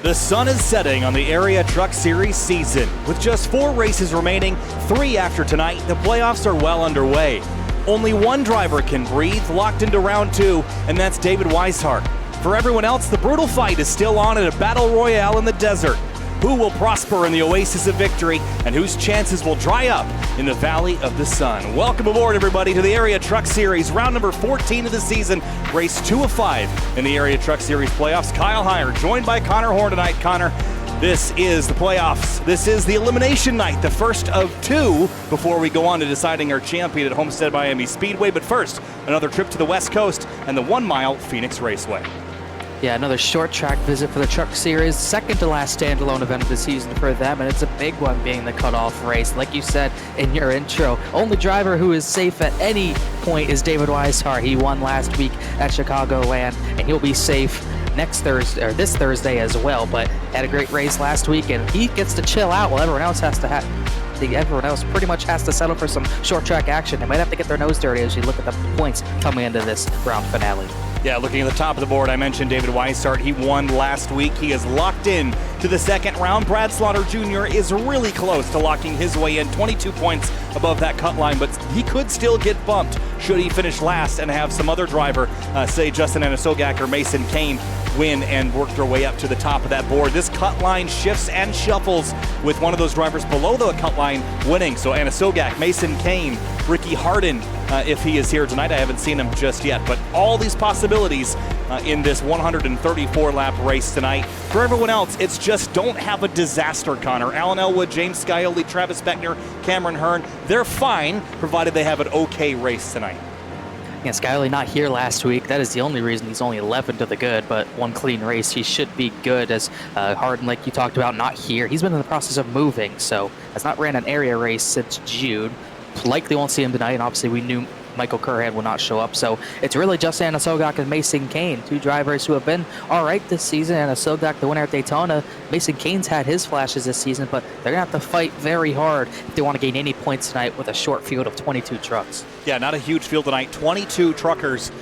The sun is setting on the Area Truck Series season. With just 4 races remaining, 3 after tonight, the playoffs are well underway. Only one driver can breathe, locked into round 2, and that's David Weishart. For everyone else, the brutal fight is still on in a battle royale in the desert. Who will prosper in the oasis of victory, and whose chances will dry up in the Valley of the Sun? Welcome aboard, everybody, to the Area Truck Series, round number 14 of the season, race 2 of 5 in the Area Truck Series playoffs. Kyle Heyer, joined by Connor Horn tonight. Connor, this is the playoffs. This is the elimination night, the first of 2 before we go on to deciding our champion at Homestead Miami Speedway. But first, another trip to the West Coast and the 1-mile Phoenix Raceway. Yeah, another short track visit for the Truck Series, second to last standalone event of the season for them, and it's a big one being the cutoff race. Like you said in your intro, only driver who is safe at any point is David Weishart. He won last week at Chicagoland, and he'll be safe next Thursday, or this Thursday as well, but had a great race last week, and he gets to chill out while everyone else has to everyone else pretty much has to settle for some short track action. They might have to get their nose dirty as you look at the points coming into this round finale. Yeah, looking at the top of the board, I mentioned David Weishart. He won last week. He is locked in to the second round. Brad Slaughter Jr. is really close to locking his way in, 22 points above that cut line, but he could still get bumped should he finish last and have some other driver, say Justin Anisogak or Mason Kane, win and work their way up to the top of that board. This cut line shifts and shuffles with one of those drivers below the cut line winning. So Anisogak, Mason Kane, Ricky Harden, if he is here tonight. I haven't seen him just yet, but all these possibilities in this 134-lap race tonight. For everyone else, it's just don't have a disaster, Connor. Alan Elwood, James Scioli, Travis Beckner, Cameron Hearn, they're fine, provided they have an okay race tonight. Yeah, Scioli not here last week. That is the only reason he's only 11 to the good, but one clean race. He should be good, as Harden, like you talked about, not here. He's been in the process of moving, so has not ran an area race since June. Likely won't see him tonight, and obviously we knew Michael Curhead will not show up. So it's really just Anisogak and Mason Kane, 2 drivers who have been all right this season. Anisogak, the winner at Daytona. Mason Kane's had his flashes this season, but they're going to have to fight very hard if they want to gain any points tonight with a short field of 22 trucks. Yeah, not a huge field tonight. 22 truckers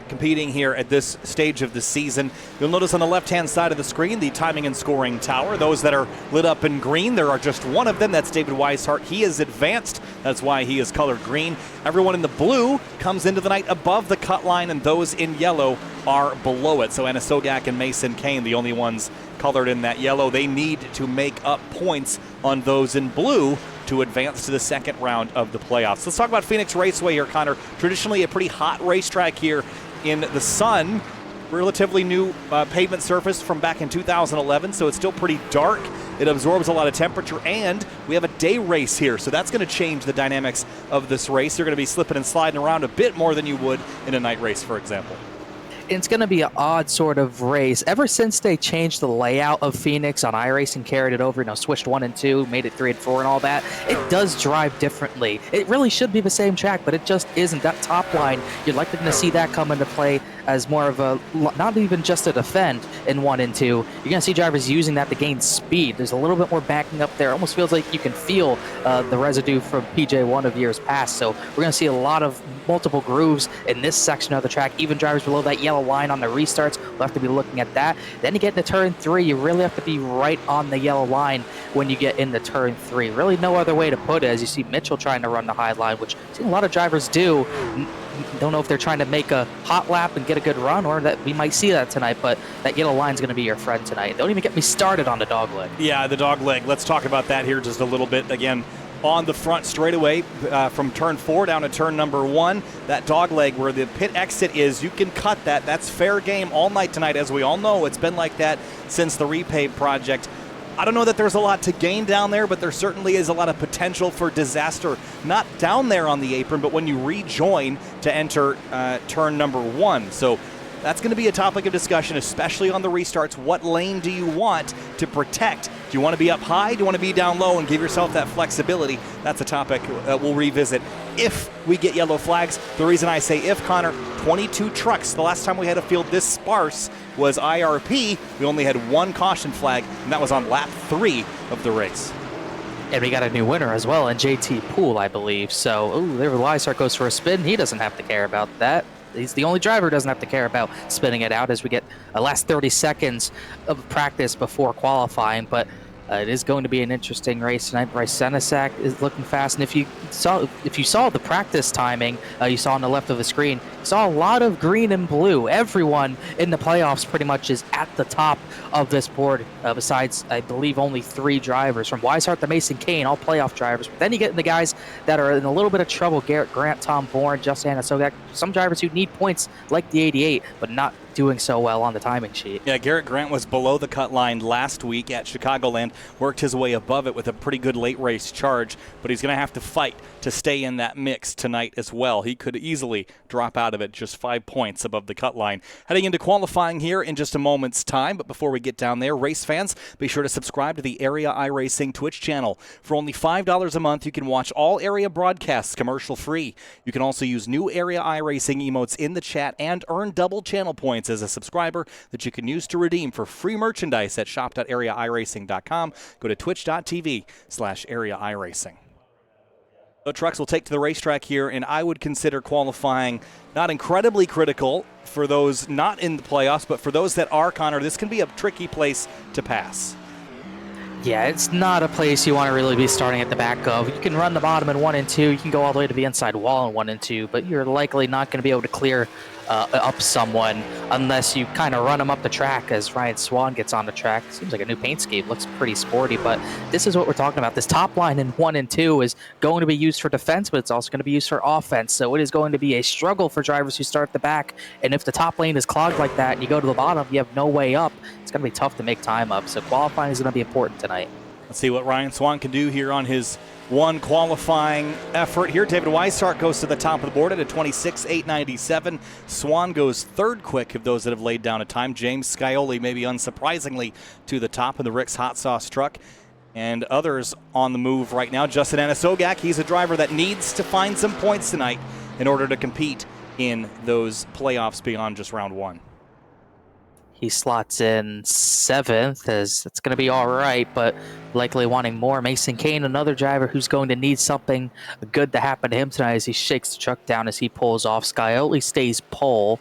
competing here at this stage of the season. You'll notice on the left-hand side of the screen the timing and scoring tower. Those that are lit up in green, there are just one of them. That's David Weishart. He is advanced. That's why he is colored green. Everyone in the blue comes into the night above the cut line, and those in yellow are below it. So Anisogak and Mason Kane, the only ones colored in that yellow. They need to make up points on those in blue to advance to the second round of the playoffs. Let's talk about Phoenix Raceway here, Connor. Traditionally a pretty hot racetrack here in the sun. Relatively new pavement surface from back in 2011, so it's still pretty dark. It absorbs a lot of temperature, and we have a day race here, so that's going to change the dynamics of this race. You're going to be slipping and sliding around a bit more than you would in a night race, for example. It's going to be an odd sort of race. Ever since they changed the layout of Phoenix on iRacing, carried it over, switched 1 and 2, made it 3 and 4 and all that, it does drive differently. It really should be the same track, but it just isn't. That top line, you'd like to see that come into play as more of a, not even just a defend in 1 and 2. You're going to see drivers using that to gain speed. There's a little bit more backing up there. It almost feels like you can feel the residue from PJ1 of years past. So we're going to see a lot of multiple grooves in this section of the track. Even drivers below that yellow line on the restarts, we'll have to be looking at that. Then you get into turn 3, you really have to be right on the yellow line when you get into turn 3. Really no other way to put it, as you see Mitchell trying to run the high line, which I've seen a lot of drivers do. Don't know if they're trying to make a hot lap and get a good run, or that we might see that tonight, but that yellow line's going to be your friend tonight. Don't even get me started on the dog leg. Yeah, the dog leg. Let's talk about that here just a little bit. Again, on the front straightaway from turn 4 down to turn number 1, that dog leg where the pit exit is, you can cut that. That's fair game all night tonight. As we all know, it's been like that since the repave project. I don't know that there's a lot to gain down there, but there certainly is a lot of potential for disaster. Not down there on the apron, but when you rejoin to enter turn number 1. So that's going to be a topic of discussion, especially on the restarts. What lane do you want to protect? Do you want to be up high? Do you want to be down low and give yourself that flexibility? That's a topic we'll revisit if we get yellow flags. The reason I say if, Connor, 22 trucks. The last time we had a field this sparse was IRP. We only had 1 caution flag, and that was on lap 3 of the race. And we got a new winner as well in JT Poole, I believe. So, there Weishart goes for a spin. He doesn't have to care about that. He's the only driver who doesn't have to care about spinning it out as we get a last 30 seconds of practice before qualifying. But it is going to be an interesting race tonight. Bryce Senesac is looking fast, and if you saw the practice timing, you saw on the left of the screen, you saw a lot of green and blue. Everyone in the playoffs pretty much is at the top of this board, besides, I believe, only 3 drivers, from Weishart to Mason Kane, all playoff drivers. But then you get the guys that are in a little bit of trouble: Garrett Grant, Tom Bourne, Justin Anasogak, some drivers who need points like the 88, but not doing so well on the timing sheet. Yeah, Garrett Grant was below the cut line last week at Chicagoland, worked his way above it with a pretty good late race charge, but he's going to have to fight to stay in that mix tonight as well. He could easily drop out of it just 5 points above the cut line. Heading into qualifying here in just a moment's time, but before we get down there, race fans, be sure to subscribe to the Area iRacing Twitch channel. For only $5 a month, you can watch all Area broadcasts commercial-free. You can also use new Area iRacing emotes in the chat and earn double channel points as a subscriber that you can use to redeem for free merchandise at shop.areairacing.com. Go to twitch.tv/areairacing. The trucks will take to the racetrack here, and I would consider qualifying not incredibly critical for those not in the playoffs, but for those that are, Connor, this can be a tricky place to pass. Yeah, it's not a place you want to really be starting at the back of. You can run the bottom in 1 and 2. You can go all the way to the inside wall in 1 and 2, but you're likely not going to be able to clear up someone unless you kind of run them up the track as Ryan Swan gets on the track. Seems like a new paint scheme. Looks pretty sporty, but this is what we're talking about. This top line in 1 and 2 is going to be used for defense, but it's also going to be used for offense. So it is going to be a struggle for drivers who start at the back. And if the top lane is clogged like that and you go to the bottom, you have no way up. It's going to be tough to make time up. So qualifying is going to be important tonight. Let's see what Ryan Swan can do here on his one qualifying effort here. David Weishart goes to the top of the board at a 26.897. Swan goes third quick of those that have laid down a time. James Scioli, maybe unsurprisingly, to the top of the Rick's Hot Sauce truck. And others on the move right now. Justin Anasogak, he's a driver that needs to find some points tonight in order to compete in those playoffs beyond just round 1. He slots in 7th, as it's going to be all right, but likely wanting more. Mason Kane, another driver who's going to need something good to happen to him tonight as he shakes the truck down as he pulls off. Scioli stays pole.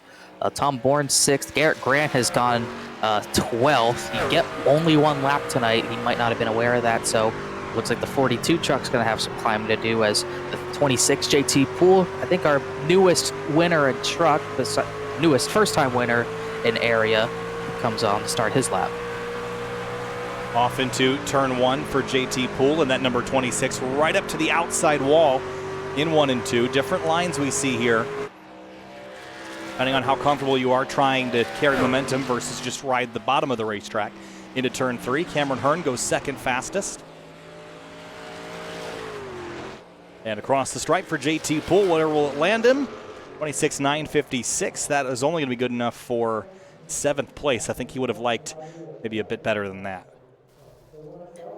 Tom Bourne 6th. Garrett Grant has gone 12th. You get only 1 lap tonight. He might not have been aware of that, so looks like the 42 truck's going to have some climbing to do, as the 26 JT Poole, I think our newest winner in truck, the newest first-time winner in area, comes on to start his lap. Off into turn 1 for JT Poole, and that number 26 right up to the outside wall in 1 and 2. Different lines we see here, depending on how comfortable you are trying to carry momentum versus just ride the bottom of the racetrack. Into turn 3, Cameron Hearn goes second fastest. And across the stripe for JT Poole, where will it land him? 26.956. That is only going to be good enough for 7th place. I think he would have liked maybe a bit better than that.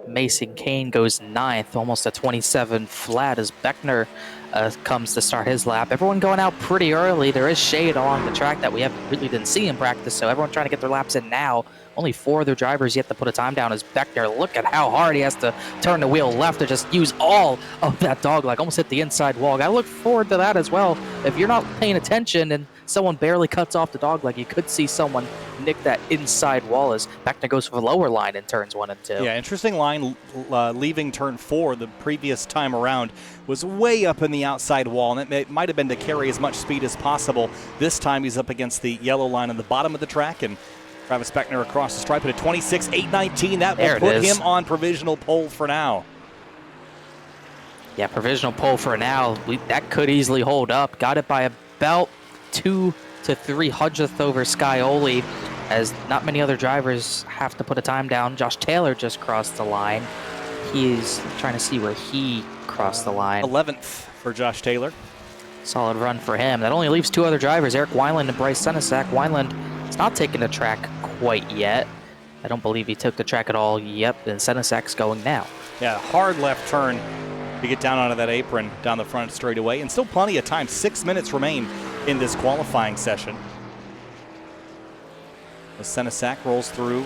Mason Kane goes 9th, almost a 27 flat as Beckner comes to start his lap. Everyone going out pretty early. There is shade along the track that we really didn't see in practice, so everyone trying to get their laps in now. Only 4 other drivers yet to put a time down as Beckner. Look at how hard he has to turn the wheel left to just use all of that dog leg. Almost hit the inside wall. Got to look forward to that as well. If you're not paying attention and someone barely cuts off the dog leg, you could see someone nick that inside wall as Beckner goes for the lower line in turns 1 and 2. Yeah, interesting line leaving turn 4 the previous time around was way up in the outside wall, and it might have been to carry as much speed as possible. This time he's up against the yellow line on the bottom of the track, and Travis Beckner across the stripe at a 26.819. That will put him on provisional pole for now. Yeah, provisional pole for now. That could easily hold up. Got it by about 2 to 3 hundredths over Scioli, as not many other drivers have to put a time down. Josh Taylor just crossed the line. He's trying to see where he crossed the line. 11th for Josh Taylor. Solid run for him. That only leaves 2 other drivers, Eric Wineland and Bryce Senesac. Wineland is not taking the track quite yet. I don't believe he took the track at all. Yep, and Senesac's going now. Yeah, hard left turn to get down onto that apron down the front straightaway, and still plenty of time. 6 minutes remain in this qualifying session. As Senesac rolls through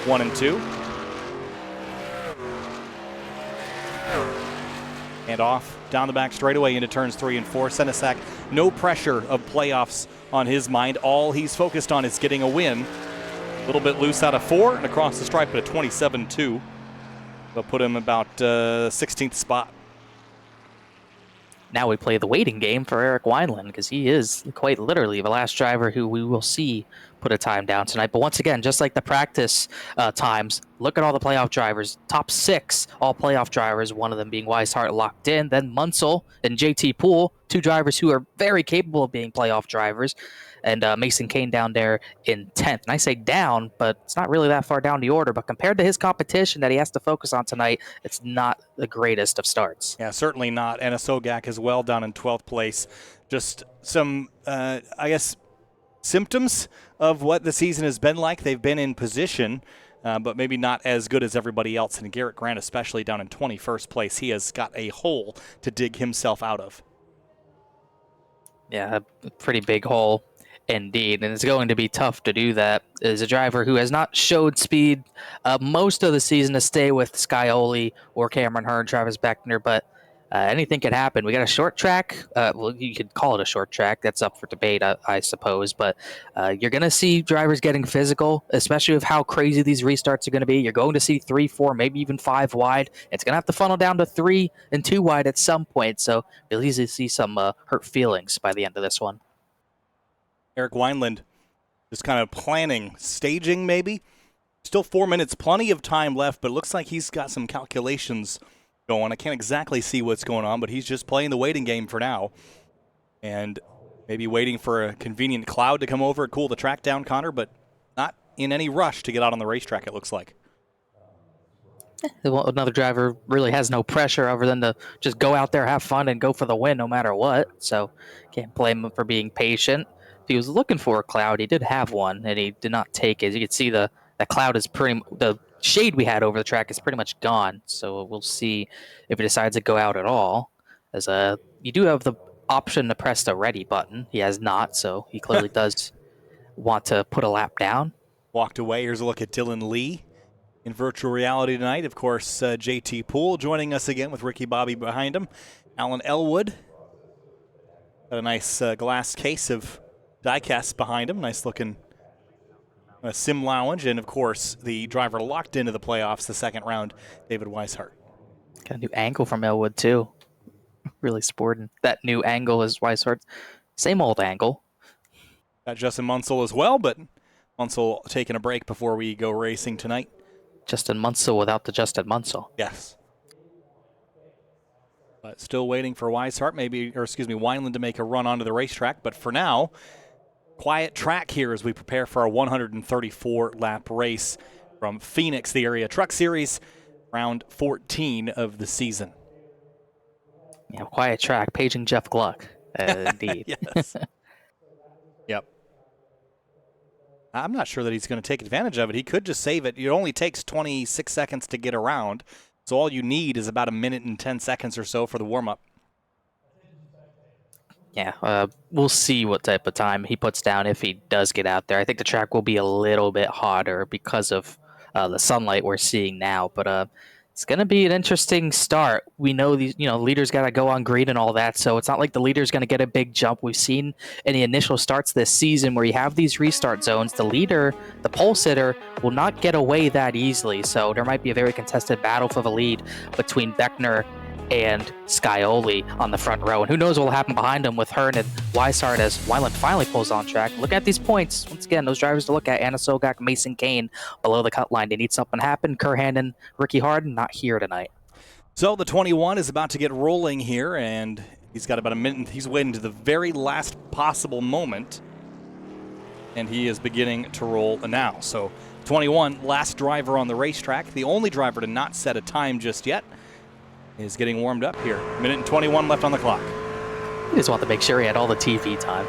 1 and 2. And off down the back straightaway into turns 3 and 4. Senesac, no pressure of playoffs on his mind. All he's focused on is getting a win. A little bit loose out of 4 and across the stripe at a 27-2. They'll put him about 16th spot. Now we play the waiting game for Eric Wineland because he is quite literally the last driver who we will see put a time down tonight. But once again, just like the practice times, look at all the playoff drivers. Top 6 all playoff drivers, one of them being Weishart locked in. Then Munsell and JT Poole, 2 drivers who are very capable of being playoff drivers. And Mason Kane down there in 10th. And I say down, but it's not really that far down the order. But compared to his competition that he has to focus on tonight, it's not the greatest of starts. Yeah, certainly not. Anna Sogak as well down in 12th place. Just some, I guess, symptoms of what the season has been like. They've been in position, but maybe not as good as everybody else. And Garrett Grant, especially down in 21st place, he has got a hole to dig himself out of. Yeah, a pretty big hole. Indeed, and it's going to be tough to do that. As a driver who has not showed speed most of the season to stay with Scioli or Cameron Hearn, Travis Beckner, but anything could happen. We got a short track. Well, you could call it a short track. That's up for debate, I suppose. But you're going to see drivers getting physical, especially with how crazy these restarts are going to be. You're going to see 3, 4, maybe even 5 wide. It's going to have to funnel down to 3 and 2 wide at some point. So you'll easily see some hurt feelings by the end of this one. Eric Wineland just kind of planning, staging maybe. Still 4 minutes, plenty of time left, but it looks like he's got some calculations going. I can't exactly see what's going on, but he's just playing the waiting game for now. And maybe waiting for a convenient cloud to come over and cool the track down, Connor, but not in any rush to get out on the racetrack, it looks like. Another driver really has no pressure other than to just go out there, have fun, and go for the win no matter what. So can't blame him for being patient. If he was looking for a cloud, he did have one, and he did not take it. As you can see, the cloud is the shade we had over the track is pretty much gone. So we'll see if he decides to go out at all. As you do have the option to press the ready button. He has not, so he clearly does want to put a lap down. Walked away. Here's a look at Dylan Lee in virtual reality tonight. Of course, JT Poole joining us again with Ricky Bobby behind him. Alan Elwood. Got a nice glass case of diecast behind him. Nice looking sim lounge. And of course, the driver locked into the playoffs the second round, David Weishart. Got a new angle from Elwood, too. Really sporting. That new angle is Weishart. Same old angle. Got Justin Munsell as well, but Munsell taking a break before we go racing tonight. Justin Munsell without the Justin Munsell. Yes. But still waiting for Wineland to make a run onto the racetrack. But for now, quiet track here as we prepare for our 134-lap race from Phoenix, the Area Truck Series, round 14 of the season. Yeah, quiet track, paging Jeff Gluck. Indeed. Yes. Yep. I'm not sure that he's going to take advantage of it. He could just save it. It only takes 26 seconds to get around, so all you need is about 1 minute and 10 seconds or so for the warm-up. Yeah, we'll see what type of time he puts down if he does get out there. I think the track will be a little bit hotter because of the sunlight we're seeing now, but it's going to be an interesting start. We know these, leaders got to go on green and all that, so it's not like the leader's going to get a big jump. We've seen in the initial starts this season where you have these restart zones, the leader, the pole sitter, will not get away that easily, so there might be a very contested battle for the lead between Beckner and Scioli on the front row. And who knows what will happen behind him with Hearn and Weishart as Wineland finally pulls on track. Look at these points. Once again, those drivers to look at. Anna Sogak, Mason Kane below the cut line. They need something to happen. Kerr and Ricky Harden not here tonight. So the 21 is about to get rolling here, and he's got about a minute. He's waiting to the very last possible moment, and he is beginning to roll now. So 21, last driver on the racetrack, the only driver to not set a time just yet, is getting warmed up here. Minute and 21 left on the clock. He just wanted to make sure he had all the TV time.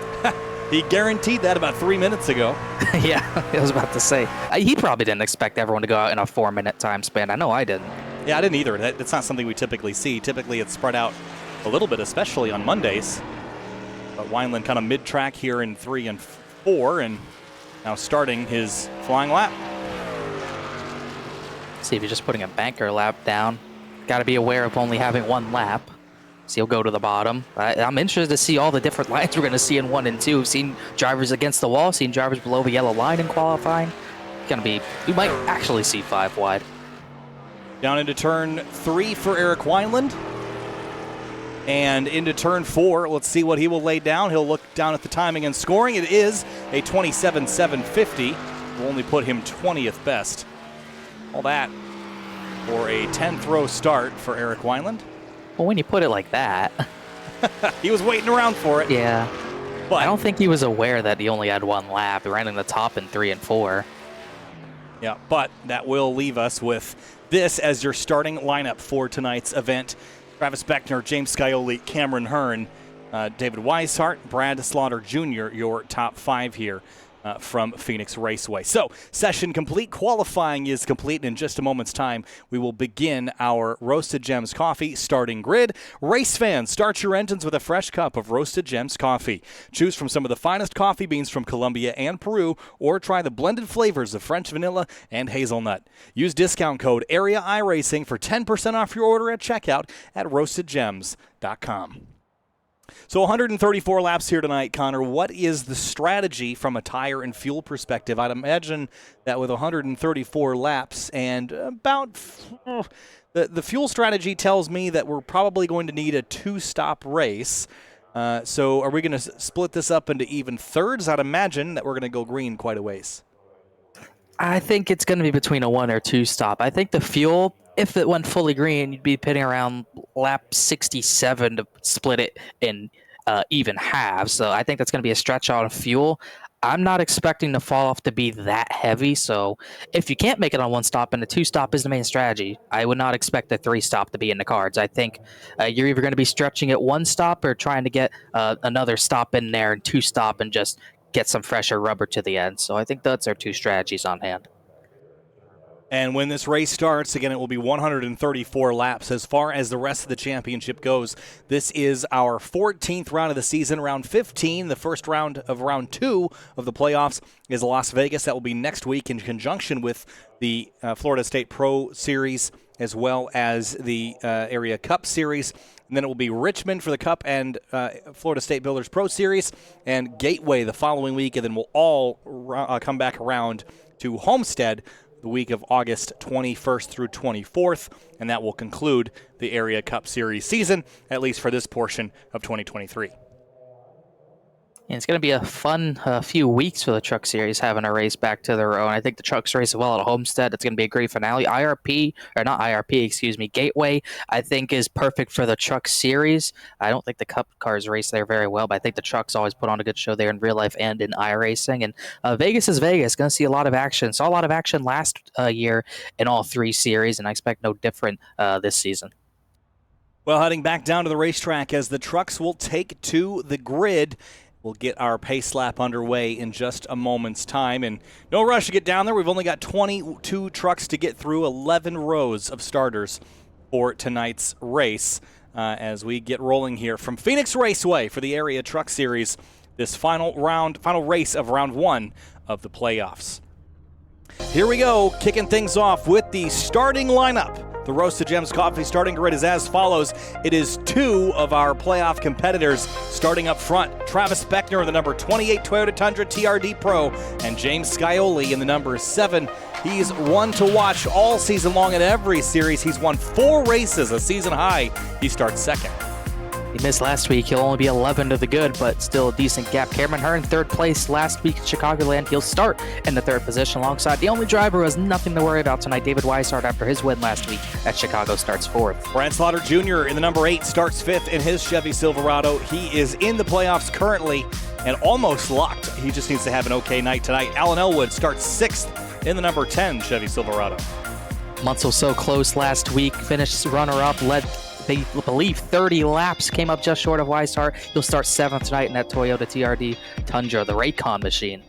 He guaranteed that about 3 minutes ago. Yeah, I was about to say. He probably didn't expect everyone to go out in a 4-minute time span. I know I didn't. Yeah, I didn't either. That's not something we typically see. Typically it's spread out a little bit, especially on Mondays. But Wineland kind of mid-track here in 3 and 4, and now starting his flying lap. See if he's just putting a banker lap down. Got to be aware of only having one lap. so he'll go to the bottom. I'm interested to see all the different lines we're going to see in 1 and 2. We've seen drivers against the wall, seen drivers below the yellow line in qualifying. We might actually see 5 wide. Down into turn 3 for Eric Wineland. And into turn 4, let's see what he will lay down. He'll look down at the timing and scoring. It is a 27.750. Will only put him 20th best. All that for a 10th row start for Eric Wineland. Well, when you put it like that. He was waiting around for it. Yeah. But I don't think he was aware that he only had 1 lap. He ran in the top in 3 and 4. Yeah, but that will leave us with this as your starting lineup for tonight's event. Travis Beckner, James Scioli, Cameron Hearn, David Weishart, Brad Slaughter Jr., your top 5 here from Phoenix Raceway. So, session complete. Qualifying is complete. In just a moment's time, we will begin our Roasted Gems Coffee starting grid. Race fans, start your engines with a fresh cup of Roasted Gems Coffee. Choose from some of the finest coffee beans from Colombia and Peru, or try the blended flavors of French vanilla and hazelnut. Use discount code AREA iRacing for 10% off your order at checkout at roastedgems.com. So 134 laps here tonight, Connor. What is the strategy from a tire and fuel perspective? I'd imagine that with 134 laps and about the fuel strategy tells me that we're probably going to need a 2-stop race. So are we going to split this up into even thirds? I'd imagine that we're going to go green quite a ways. I think it's going to be between a 1 or 2 stop. I think the fuel, if it went fully green, you'd be pitting around lap 67 to split it in even halves. So I think that's going to be a stretch out of fuel. I'm not expecting the fall off to be that heavy. So if you can't make it on 1 stop and a 2 stop is the main strategy, I would not expect the 3 stop to be in the cards. I think you're either going to be stretching at 1 stop or trying to get another stop in there and 2 stop and just get some fresher rubber to the end. So I think that's our 2 strategies on hand. And when this race starts, again, it will be 134 laps. As far as the rest of the championship goes, this is our 14th round of the season. Round 15, the first round of round 2 of the playoffs, is Las Vegas. That will be next week in conjunction with the Florida State Pro Series as well as the Area Cup Series. And then it will be Richmond for the Cup and Florida State Builders Pro Series and Gateway the following week. And then we'll all come back around to Homestead the week of August 21st through 24th, and that will conclude the Area Cup Series season, at least for this portion of 2023. And it's going to be a fun few weeks for the Truck Series, having a race back to their own. I think the Trucks race well at Homestead. It's going to be a great finale. Gateway, I think, is perfect for the Truck Series. I don't think the Cup cars race there very well, but I think the Trucks always put on a good show there in real life and in iRacing. And Vegas is Vegas. Going to see a lot of action. Saw a lot of action last year in all 3 series, and I expect no different this season. Well, heading back down to the racetrack as the Trucks will take to the grid. We'll get our pace lap underway in just a moment's time. And no rush to get down there. We've only got 22 trucks to get through, 11 rows of starters for tonight's race as we get rolling here from Phoenix Raceway for the Area Truck Series, this final race of round 1 of the playoffs. Here we go, kicking things off with the starting lineup. The Roasted Gems Coffee starting grid is as follows. It is 2 of our playoff competitors starting up front. Travis Beckner in the number 28 Toyota Tundra TRD Pro and James Scioli in the number 7. He's one to watch all season long in every series. He's won 4 races, a season high. He starts second. He missed last week. He'll only be 11 to the good, but still a decent gap. Cameron Hearn, 3rd place last week at Chicagoland. He'll start in the 3rd position alongside the only driver who has nothing to worry about tonight, David Weishart, after his win last week at Chicago, starts 4th. Brad Slaughter Jr. in the number 8 starts 5th in his Chevy Silverado. He is in the playoffs currently and almost locked. He just needs to have an okay night tonight. Alan Elwood starts 6th in the number 10 Chevy Silverado. Munsell so close last week, finished runner-up, led they believe 30 laps, came up just short of Weishart. He'll start 7th tonight in that Toyota TRD Tundra, the Raycon machine.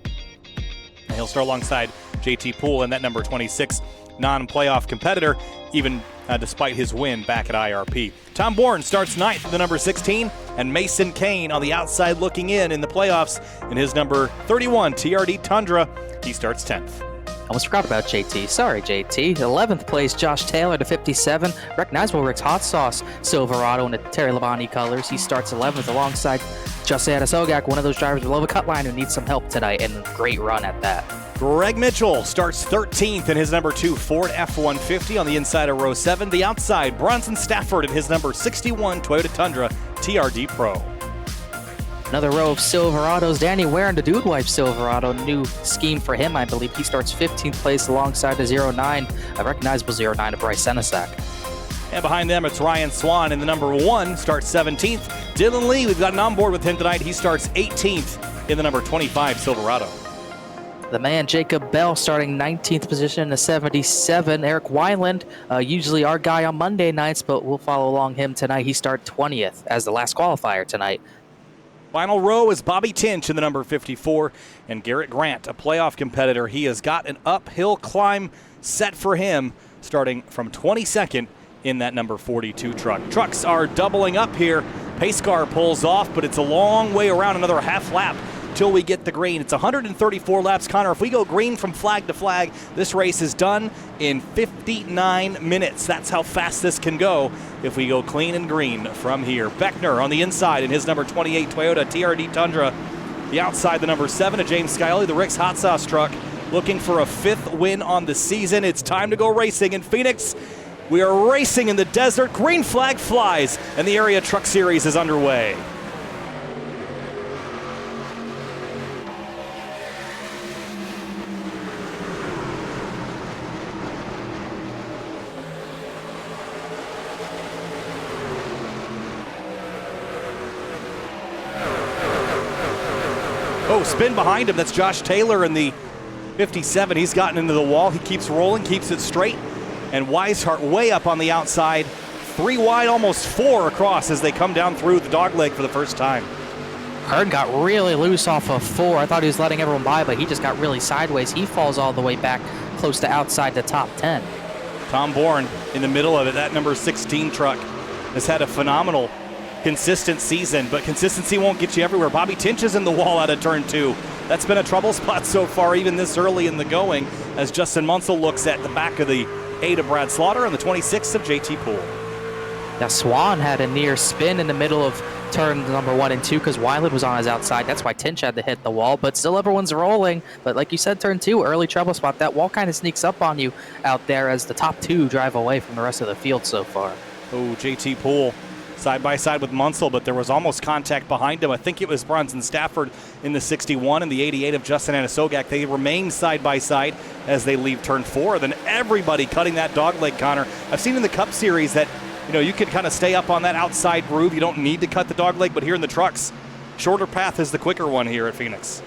And he'll start alongside JT Poole in that number 26 non-playoff competitor, even despite his win back at IRP. Tom Bourne starts 9th in the number 16, and Mason Kane on the outside looking in the playoffs in his number 31 TRD Tundra. He starts 10th. Almost forgot about JT. Sorry, JT. 11th place, Josh Taylor to 57. Recognizable Rick's Hot Sauce Silverado in the Terry Labonte colors. He starts 11th alongside Justin Sogak, one of those drivers below the cut line who needs some help tonight, and great run at that. Greg Mitchell starts 13th in his number 2 Ford F-150 on the inside of row 7. The outside, Bronson Stafford in his number 61 Toyota Tundra TRD Pro. Another row of Silverados. Danny Ware in the Dude Wife Silverado. New scheme for him, I believe. He starts 15th place alongside the 09, a recognizable 09 of Bryce Senesac. And behind them, it's Ryan Swan in the number 1, starts 17th. Dylan Lee, we've got an onboard with him tonight. He starts 18th in the number 25 Silverado. The man, Jacob Bell, starting 19th position in the 77. Eric Weiland, usually our guy on Monday nights, but we'll follow along him tonight. He starts 20th as the last qualifier tonight. Final row is Bobby Tinch in the number 54, and Garrett Grant, a playoff competitor. He has got an uphill climb set for him, starting from 22nd in that number 42 truck. Trucks are doubling up here. Pace car pulls off, but it's a long way around, another half lap till we get the green. It's 134 laps, Connor. If we go green from flag to flag, this race is done in 59 minutes. That's how fast this can go if we go clean and green from here. Beckner on the inside in his number 28 Toyota TRD Tundra. The outside, the number 7 of James Scioli, the Rick's Hot Sauce truck, looking for a 5th win on the season. It's time to go racing in Phoenix. We are racing in the desert. Green flag flies, and the Area Truck Series is underway. Oh, spin behind him. That's Josh Taylor in the 57. He's gotten into the wall. He keeps rolling, keeps it straight. And Weishart way up on the outside. 3 wide, almost 4 across as they come down through the dogleg for the first time. Hearn got really loose off of 4. I thought he was letting everyone by, but he just got really sideways. He falls all the way back close to outside the top 10. Tom Bourne in the middle of it. That number 16 truck has had a phenomenal consistent season, but consistency won't get you everywhere. Bobby Tinch is in the wall out of turn 2. That's been a trouble spot so far, even this early in the going, as Justin Munsell looks at the back of the 8 of Brad Slaughter and the 26 of JT Poole. Now Swan had a near spin in the middle of turn number 1 and 2 because Weiland was on his outside. That's why Tinch had to hit the wall, but still everyone's rolling. But like you said, turn 2, early trouble spot. That wall kind of sneaks up on you out there as the top 2 drive away from the rest of the field so far. Oh, JT Poole side by side with Munsell, but there was almost contact behind him. I think it was Bronson Stafford in the 61 and the 88 of Justin Anasogak. They remain side by side as they leave turn 4. Then everybody cutting that dogleg, Connor. I've seen in the Cup Series that, you can kind of stay up on that outside groove. You don't need to cut the dogleg, but here in the trucks, shorter path is the quicker one here at Phoenix.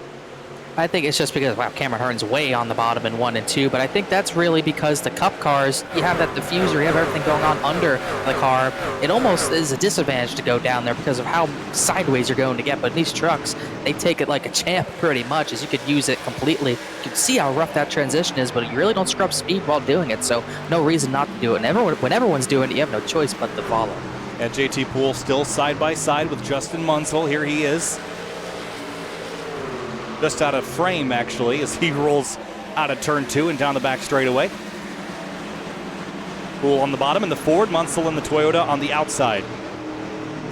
I think it's just because, Cameron Hearn's way on the bottom in 1 and 2, but I think that's really because the Cup cars, you have that diffuser, you have everything going on under the car. It almost is a disadvantage to go down there because of how sideways you're going to get, but in these trucks, they take it like a champ pretty much, as you could use it completely. You can see how rough that transition is, but you really don't scrub speed while doing it, so no reason not to do it. And when everyone's doing it, you have no choice but to follow. And JT Poole still side by side with Justin Munsell. Here he is. Just out of frame, actually, as he rolls out of turn 2 and down the back straightaway. Poole on the bottom in the Ford, Munsell in the Toyota on the outside.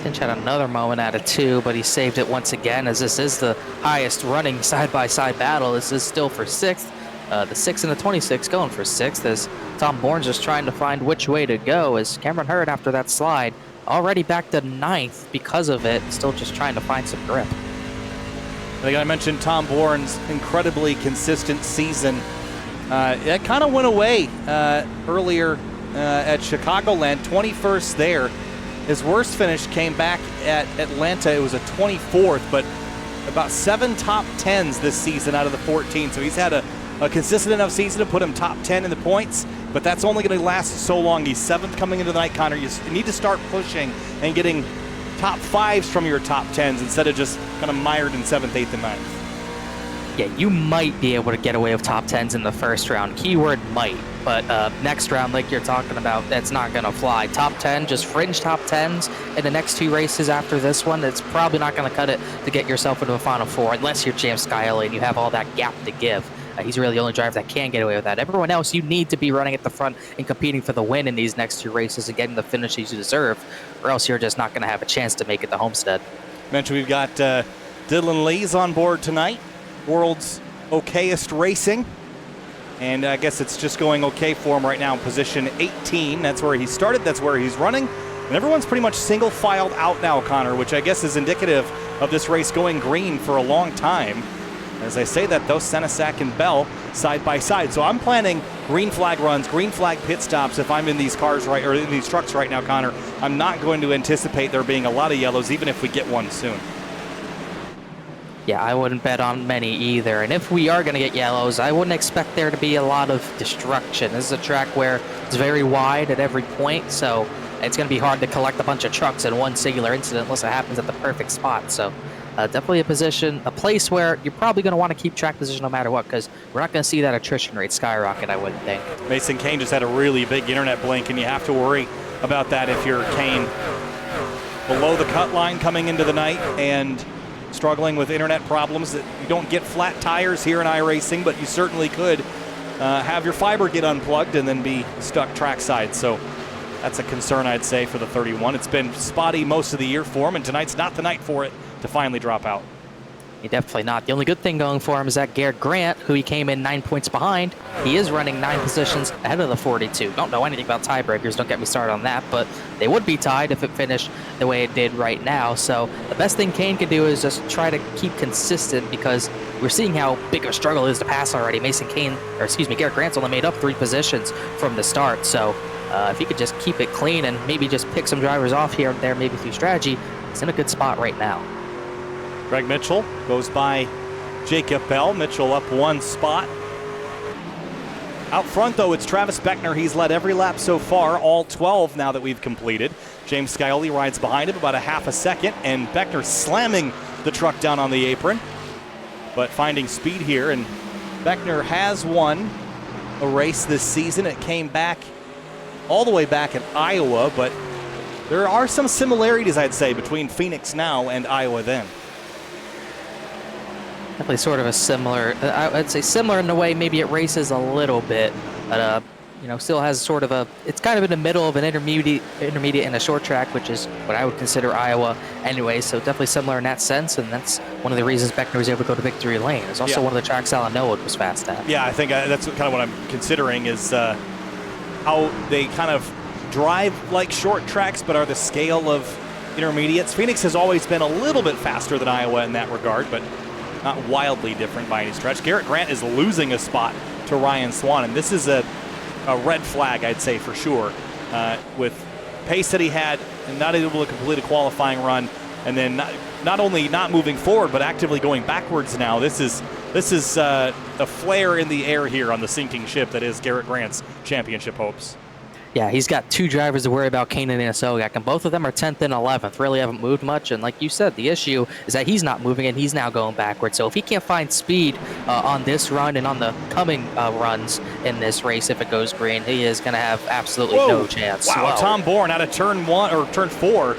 Tinch had another moment out of 2, but he saved it once again, as this is the highest running side-by-side battle. This is still for 6th. The 6 and the 26 going for 6th, as Tom Bourne's just trying to find which way to go, as Cameron Hearn, after that slide, already back to 9th because of it, still just trying to find some grip. I mentioned Tom Bourne's incredibly consistent season. It kind of went away earlier at Chicagoland, 21st there. His worst finish came back at Atlanta. It was a 24th, but about 7 top 10s this season out of the 14. So he's had a consistent enough season to put him top 10 in the points, but that's only going to last so long. He's 7th coming into the night, Connor. You need to start pushing and getting top 5s from your top 10s instead of just kind of mired in 7th, 8th, and 9th. Yeah, you might be able to get away with top 10s in the first round. Keyword might, but next round, like you're talking about, that's not going to fly. Top 10, just fringe top 10s in the next 2 races after this one, it's probably not going to cut it to get yourself into a Final 4 unless you're James Scioli and you have all that gap to give. He's really the only driver that can get away with that. Everyone else, you need to be running at the front and competing for the win in these next 2 races and getting the finishes you deserve, or else you're just not going to have a chance to make it to Homestead. Mentioned we've got Dylan Lees on board tonight, world's okayest racing. And I guess it's just going okay for him right now in position 18. That's where he started, that's where he's running. And everyone's pretty much single filed out now, Connor, which I guess is indicative of this race going green for a long time. As I say that, though, Senesac and Bell side by side. So I'm planning green flag runs, green flag pit stops if I'm in these cars right, or in these trucks right now, Connor. I'm not going to anticipate there being a lot of yellows, even if we get one soon. Yeah, I wouldn't bet on many either. And if we are going to get yellows, I wouldn't expect there to be a lot of destruction. This is a track where it's very wide at every point, so it's going to be hard to collect a bunch of trucks in one singular incident unless it happens at the perfect spot. So definitely a place where you're probably going to want to keep track position no matter what, because we're not going to see that attrition rate skyrocket, I wouldn't think. Mason Kane just had a really big internet blink, and you have to worry about that if you're Kane. Below the cut line coming into the night and struggling with internet problems. That you don't get flat tires here in iRacing, but you certainly could have your fiber get unplugged and then be stuck trackside. So that's a concern, I'd say, for the 31. It's been spotty most of the year for him, and tonight's not the night for it to finally drop out. Definitely not. The only good thing going for him is that Garrett Grant, who he came in 9 points behind, he is running 9 positions ahead of the 42. Don't know anything about tiebreakers, don't get me started on that, but they would be tied if it finished the way it did right now. So the best thing Kane can do is just try to keep consistent, because we're seeing how big a struggle it is to pass already. Garrett Grant's only made up 3 positions from the start. So if he could just keep it clean and maybe just pick some drivers off here and there, maybe through strategy, he's in a good spot right now. Greg Mitchell goes by Jacob Bell. Mitchell up 1 spot. Out front, though, it's Travis Beckner. He's led every lap so far, all 12 now that we've completed. James Scioli rides behind him about a half a second, and Beckner slamming the truck down on the apron, but finding speed here. And Beckner has won a race this season. It came back all the way back in Iowa, but there are some similarities, I'd say, between Phoenix now and Iowa then. Definitely sort of a similar, I'd say similar in the way maybe it races a little bit, but still has sort of it's kind of in the middle of an intermediate and a short track, which is what I would consider Iowa anyway. So definitely similar in that sense, and that's one of the reasons Beckner was able to go to victory lane. It's also one of the tracks Alan Noah was fast at. Yeah, I think that's kind of what I'm considering is how they kind of drive like short tracks, but are the scale of intermediates. Phoenix has always been a little bit faster than Iowa in that regard, but not wildly different by any stretch. Garrett Grant is losing a spot to Ryan Swan, and this is a red flag, I'd say, for sure. With pace that he had and not able to complete a qualifying run, and then not only not moving forward, but actively going backwards now. This is a flare in the air here on the sinking ship that is Garrett Grant's championship hopes. Yeah, he's got 2 drivers to worry about, Kane and Inesogak, and both of them are 10th and 11th. Really haven't moved much, and like you said, the issue is that he's not moving and he's now going backwards. So if he can't find speed on this run and on the coming runs in this race, if it goes green, he is going to have absolutely no chance. Wow, Tom Bourne out of turn 4,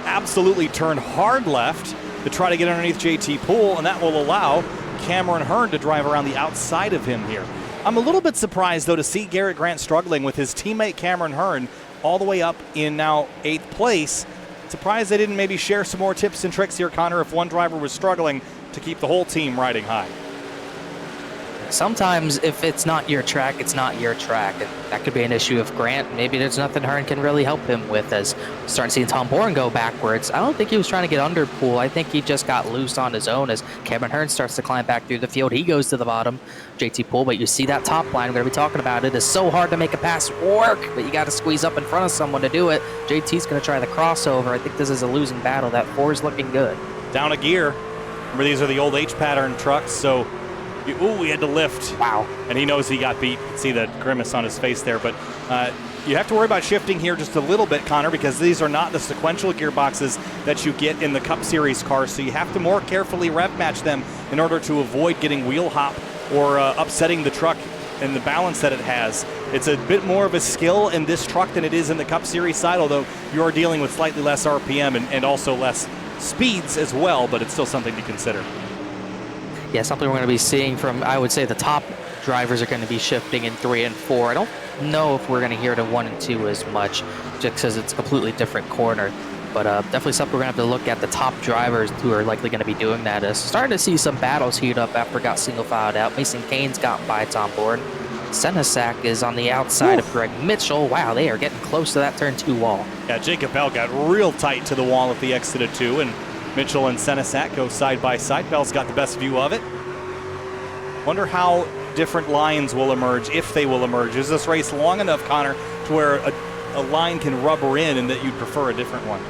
absolutely turned hard left to try to get underneath JT Poole, and that will allow Cameron Hearn to drive around the outside of him here. I'm a little bit surprised, though, to see Garrett Grant struggling with his teammate Cameron Hearn all the way up in now 8th place. Surprised they didn't maybe share some more tips and tricks here, Connor, if one driver was struggling to keep the whole team riding high. Sometimes if it's not your track, it's not your track. And that could be an issue of Grant. Maybe there's nothing Hearn can really help him with, as we're starting seeing Tom Bourne go backwards. I don't think he was trying to get under Poole. I think he just got loose on his own as Cameron Hearn starts to climb back through the field. He goes to the bottom, JT Poole, but you see that top line, we're going to be talking about it. It's so hard to make a pass work, but you got to squeeze up in front of someone to do it. JT's going to try the crossover. I think this is a losing battle. That 4 is looking good. Down a gear. Remember, these are the old H-pattern trucks, so he had to lift. Wow. And he knows he got beat. You can see the grimace on his face there. But you have to worry about shifting here just a little bit, Connor, because these are not the sequential gearboxes that you get in the Cup Series cars. So you have to more carefully rev match them in order to avoid getting wheel hop or upsetting the truck and the balance that it has. It's a bit more of a skill in this truck than it is in the Cup Series side, although you are dealing with slightly less RPM and also less speeds as well, but it's still something to consider. Yeah, something we're going to be seeing from, I would say, the top drivers are going to be shifting in 3 and 4. I don't know if we're going to hear to 1 and 2 as much, just because it's a completely different corner. But definitely something we're going to have to look at. The top drivers who are likely going to be doing that is starting to see some battles heat up after it got single filed out. Mason Kane's gotten bites on board. Senesac is on the outside of Greg Mitchell. Wow, they are getting close to that turn 2 wall. Yeah, Jacob Bell got real tight to the wall at the exit of 2, and Mitchell and Senesac go side by side. Bell's got the best view of it. Wonder how different lines will emerge, if they will emerge. Is this race long enough, Connor, to where a line can rubber in and that you'd prefer a different one?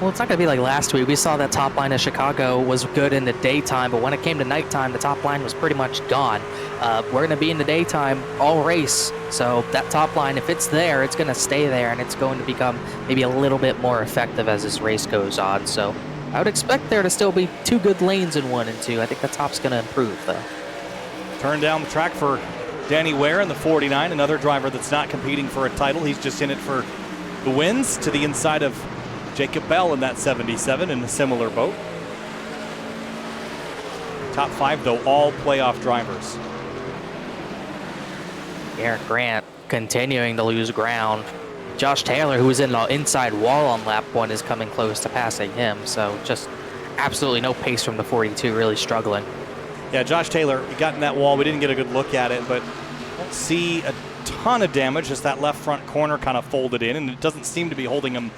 Well, it's not going to be like last week. We saw that top line of Chicago was good in the daytime, but when it came to nighttime, the top line was pretty much gone. We're going to be in the daytime all race, so that top line, if it's there, it's going to stay there, and it's going to become maybe a little bit more effective as this race goes on. So I would expect there to still be 2 good lanes in 1 and 2. I think the top's going to improve, though. Turn down the track for Danny Ware in the 49, another driver that's not competing for a title. He's just in it for the wins, to the inside of Jacob Bell in that 77 in a similar boat. Top 5, though, all playoff drivers. Garrett Grant continuing to lose ground. Josh Taylor, who was in the inside wall on lap 1, is coming close to passing him. So just absolutely no pace from the 42, really struggling. Yeah, Josh Taylor got in that wall. We didn't get a good look at it, but don't see a ton of damage. Just that left front corner kind of folded in, and it doesn't seem to be holding him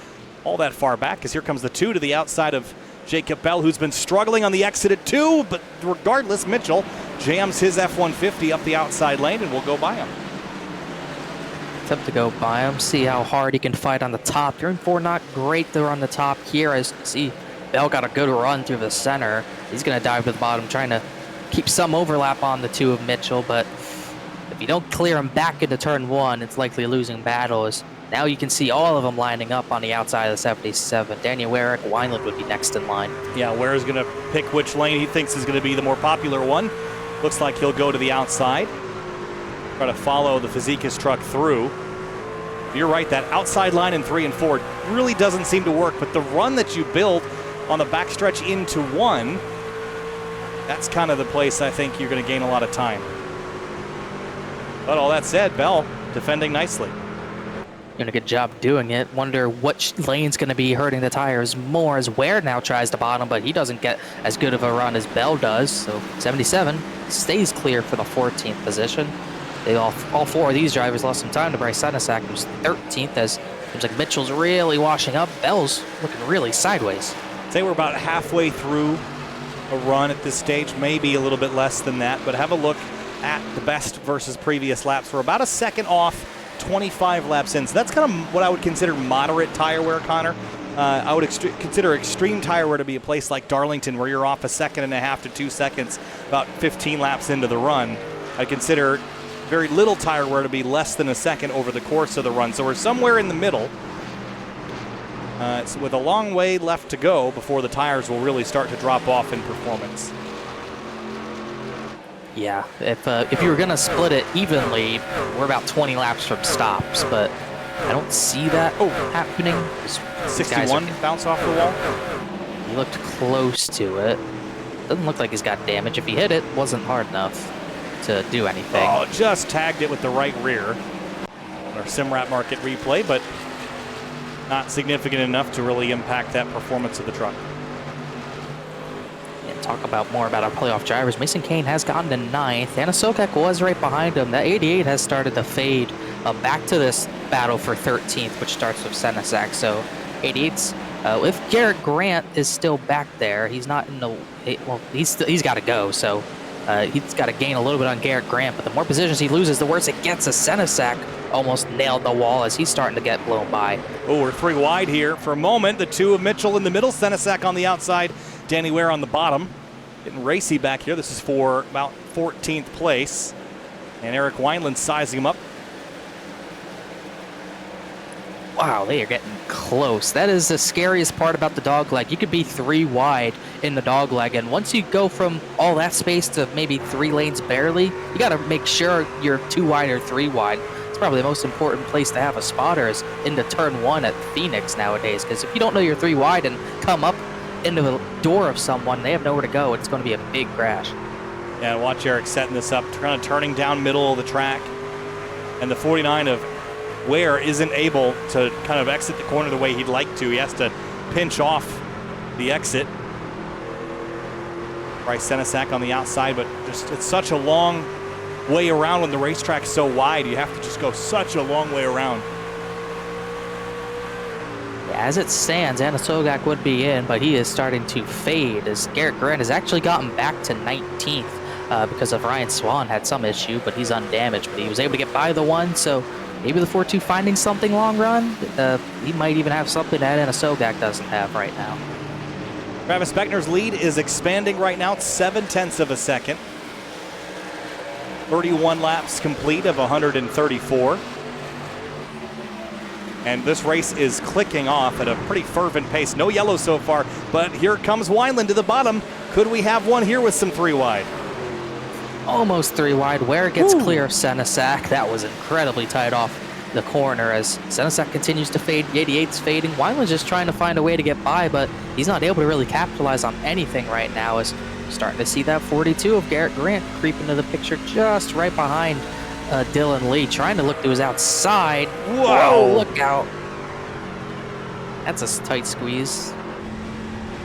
all that far back, because here comes the 2 to the outside of Jacob Bell, who's been struggling on the exit at 2, but regardless, Mitchell jams his F-150 up the outside lane and will go by him. Attempt to go by him, see how hard he can fight on the top. Turn 4 not great there on the top here, as see Bell got a good run through the center. He's going to dive to the bottom, trying to keep some overlap on the 2 of Mitchell, but if you don't clear him back into turn 1, it's likely a losing battle. As now you can see all of them lining up on the outside of the 77. Daniel Warwick, Wineland would be next in line. Yeah, Ware is going to pick which lane he thinks is going to be the more popular one. Looks like he'll go to the outside. Try to follow the Fazekas truck through. You're right, that outside line in 3 and 4 really doesn't seem to work, but the run that you build on the backstretch into 1, that's kind of the place I think you're going to gain a lot of time. But all that said, Bell defending nicely. Doing a good job doing it. Wonder which lane's going to be hurting the tires more, as Ware now tries to bottom, but he doesn't get as good of a run as Bell does. So 77 stays clear for the 14th position. They all 4 of these drivers lost some time to Bryce Senesac, who's 13th, as seems like Mitchell's really washing up. Bell's looking really sideways. I'd say we're about halfway through a run at this stage, maybe a little bit less than that, but have a look at the best versus previous laps. We're about a second off, 25 laps in. So that's kind of what I would consider moderate tire wear, Connor. I would consider extreme tire wear to be a place like Darlington, where you're off a 1.5 seconds to 2 seconds about 15 laps into the run. I consider very little tire wear to be less than a second over the course of the run. So we're somewhere in the middle. It's with a long way left to go before the tires will really start to drop off in performance. Yeah, if you were going to split it evenly, we're about 20 laps from stops, but I don't see that happening. 61 bounce off the wall. He looked close to it. Doesn't look like he's got damage. If he hit it, wasn't hard enough to do anything. Oh, just tagged it with the right rear. Our Simrat market replay, but not significant enough to really impact that performance of the truck. Talk about more about our playoff drivers. Mason Kane has gotten to 9th. Anna Sokak was right behind him. That 88 has started to fade back to this battle for 13th, which starts with Senesac. So 88's, if Garrett Grant is still back there, he's not in the, well, he's got to go. So he's got to gain a little bit on Garrett Grant, but the more positions he loses, the worse it gets. As Senesac almost nailed the wall as he's starting to get blown by. Oh, we're 3 wide here for a moment. The 2 of Mitchell in the middle, Senesac on the outside, Danny Ware on the bottom. Getting racy back here. This is for about 14th place. And Eric Wineland sizing him up. Wow, they are getting close. That is the scariest part about the dogleg. You could be 3 wide in the dogleg, and once you go from all that space to maybe 3 lanes barely, you got to make sure you're 2 wide or 3 wide. It's probably the most important place to have a spotter is into turn 1 at Phoenix nowadays, because if you don't know you're 3 wide and come up into the door of someone, they have nowhere to go. It's going to be a big crash. Yeah, watch Eric setting this up, kind of turning down middle of the track. And the 49 of Ware isn't able to kind of exit the corner the way he'd like to. He has to pinch off the exit. Bryce Senesac on the outside, but just it's such a long way around when the racetrack's so wide. You have to just go such a long way around. Yeah, as it stands, Anna Sogak would be in, but he is starting to fade as Garrett Grant has actually gotten back to 19th because of Ryan Swan had some issue, but he's undamaged. But he was able to get by the one, so maybe the 4-2 finding something long run. He might even have something that Anna Sogak doesn't have right now. Travis Beckner's lead is expanding right now. It's 0.7 of a second. 31 laps complete of 134. And this race is clicking off at a pretty fervent pace. No yellow so far, but here comes Wineland to the bottom. Could we have one here with some 3 wide? Almost 3 wide. Ware gets clear of Senesac. That was incredibly tight off the corner as Senesac continues to fade. The 88's fading. Wineland's just trying to find a way to get by, but he's not able to really capitalize on anything right now as starting to see that 42 of Garrett Grant creep into the picture just right behind Dylan Lee, trying to look to his outside. Whoa, look out. That's a tight squeeze.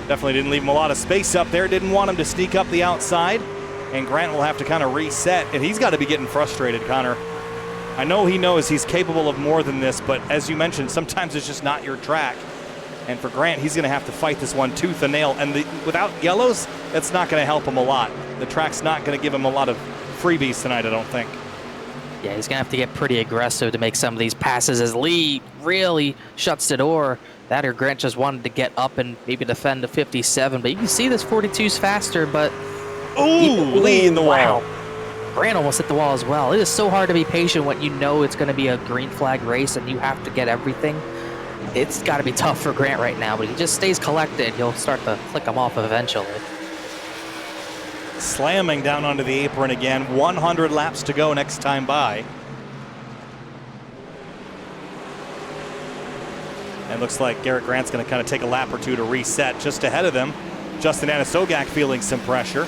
Definitely didn't leave him a lot of space up there. Didn't want him to sneak up the outside. And Grant will have to kind of reset. And he's got to be getting frustrated, Connor. I know he knows he's capable of more than this, but as you mentioned, sometimes it's just not your track. And for Grant, he's going to have to fight this one tooth and nail. And without yellows, that's not going to help him a lot. The track's not going to give him a lot of freebies tonight, I don't think. Yeah, he's going to have to get pretty aggressive to make some of these passes as Lee really shuts the door. That or Grant just wanted to get up and maybe defend the 57. But you can see this 42's faster, but... Ooh, Lee in the wall. Grant almost hit the wall as well. It is so hard to be patient when you know it's going to be a green flag race and you have to get everything. It's got to be tough for Grant right now, but he just stays collected. He'll start to click him off eventually. Slamming down onto the apron again. 100 laps to go next time by. And looks like Garrett Grant's going to kind of take a lap or two to reset. Just ahead of them, Justin Anasogak feeling some pressure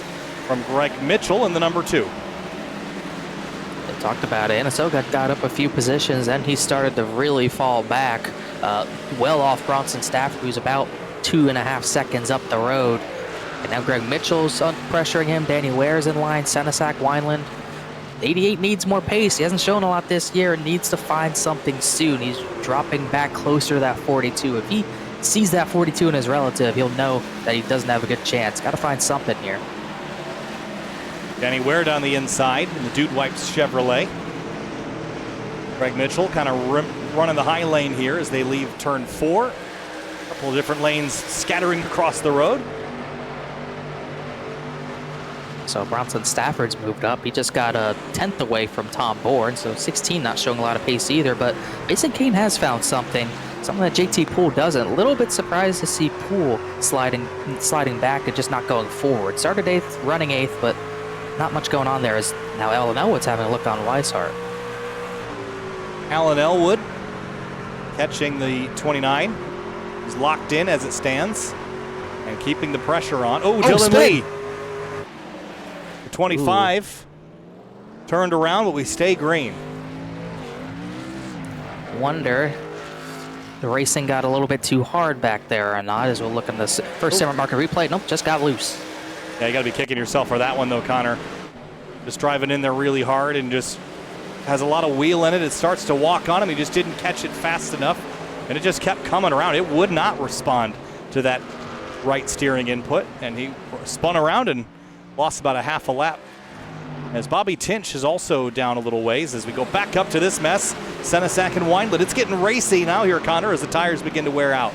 from Greg Mitchell in the number 2. They talked about it. Anasogak got up a few positions, and he started to really fall back, well off Bronson Stafford, who's about 2.5 seconds up the road. And now Greg Mitchell's pressuring him. Danny Ware's in line. Senesac, Wineland. 88 needs more pace. He hasn't shown a lot this year and needs to find something soon. He's dropping back closer to that 42. If he sees that 42 in his relative, he'll know that he doesn't have a good chance. Got to find something here. Danny Ware down the inside in the Dude Wipes Chevrolet. Greg Mitchell kind of running the high lane here as they leave turn 4. A couple of different lanes scattering across the road. So Bronson Stafford's moved up. He just got a 10th away from Tom Bourne, so 16 not showing a lot of pace either, but Mason Kane has found something that JT Poole doesn't. A little bit surprised to see Poole sliding back and just not going forward. Started 8th, running 8th, but not much going on there as now Alan Elwood's having a look on Weishart. Alan Elwood catching the 29. He's locked in as it stands and keeping the pressure on. Oh, Dylan Lee. 25 turned around, but we stay green. Wonder the racing got a little bit too hard back there or not, as we'll look in this first summer market replay. Nope, just got loose. Yeah, you got to be kicking yourself for that one though, Connor. Just driving in there really hard and just has a lot of wheel in it. It starts to walk on him. He just didn't catch it fast enough, and it just kept coming around. It would not respond to that right steering input, and he spun around and lost about a half a lap. As Bobby Tinch is also down a little ways as we go back up to this mess. Senesac and Wineland. It's getting racy now here, Connor, as the tires begin to wear out.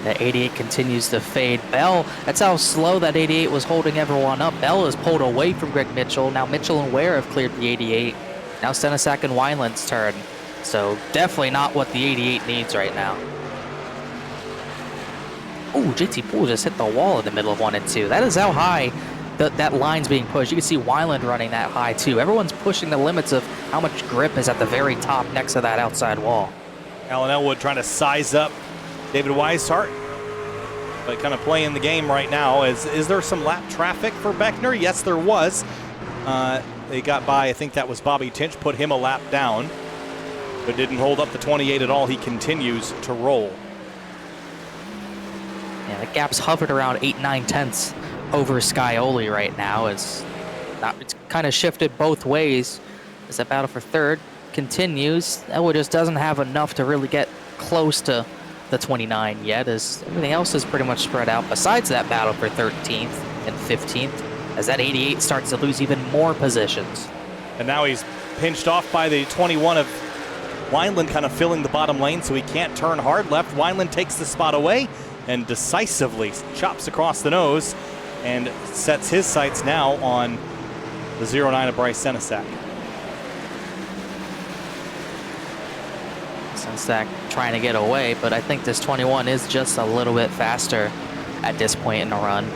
That 88 continues to fade. Bell, that's how slow that 88 was holding everyone up. Bell is pulled away from Greg Mitchell. Now Mitchell and Ware have cleared the 88. Now Senesac and Wineland's turn. So definitely not what the 88 needs right now. Oh, JT Poole just hit the wall in the middle of 1 and 2. That is how high that line's being pushed. You can see Wineland running that high too. Everyone's pushing the limits of how much grip is at the very top next to that outside wall. Alan Elwood trying to size up David Weishart. but kind of playing the game right now. Is there some lap traffic for Beckner? Yes, there was. They got by, I think that was Bobby Tinch, put him a lap down, but didn't hold up the 28 at all. He continues to roll. Yeah, the gap's hovered around 8-9 tenths over Scioli right now. It's kind of shifted both ways as that battle for third continues. Elwood just doesn't have enough to really get close to the 29 yet, as everything else is pretty much spread out besides that battle for 13th and 15th, as that 88 starts to lose even more positions. And now he's pinched off by the 21 of Wineland, kind of filling the bottom lane, so he can't turn hard left. Wineland takes the spot away and decisively chops across the nose and sets his sights now on the 09 of Bryce Senesac. Senesac trying to get away, but I think this 21 is just a little bit faster at this point in the run.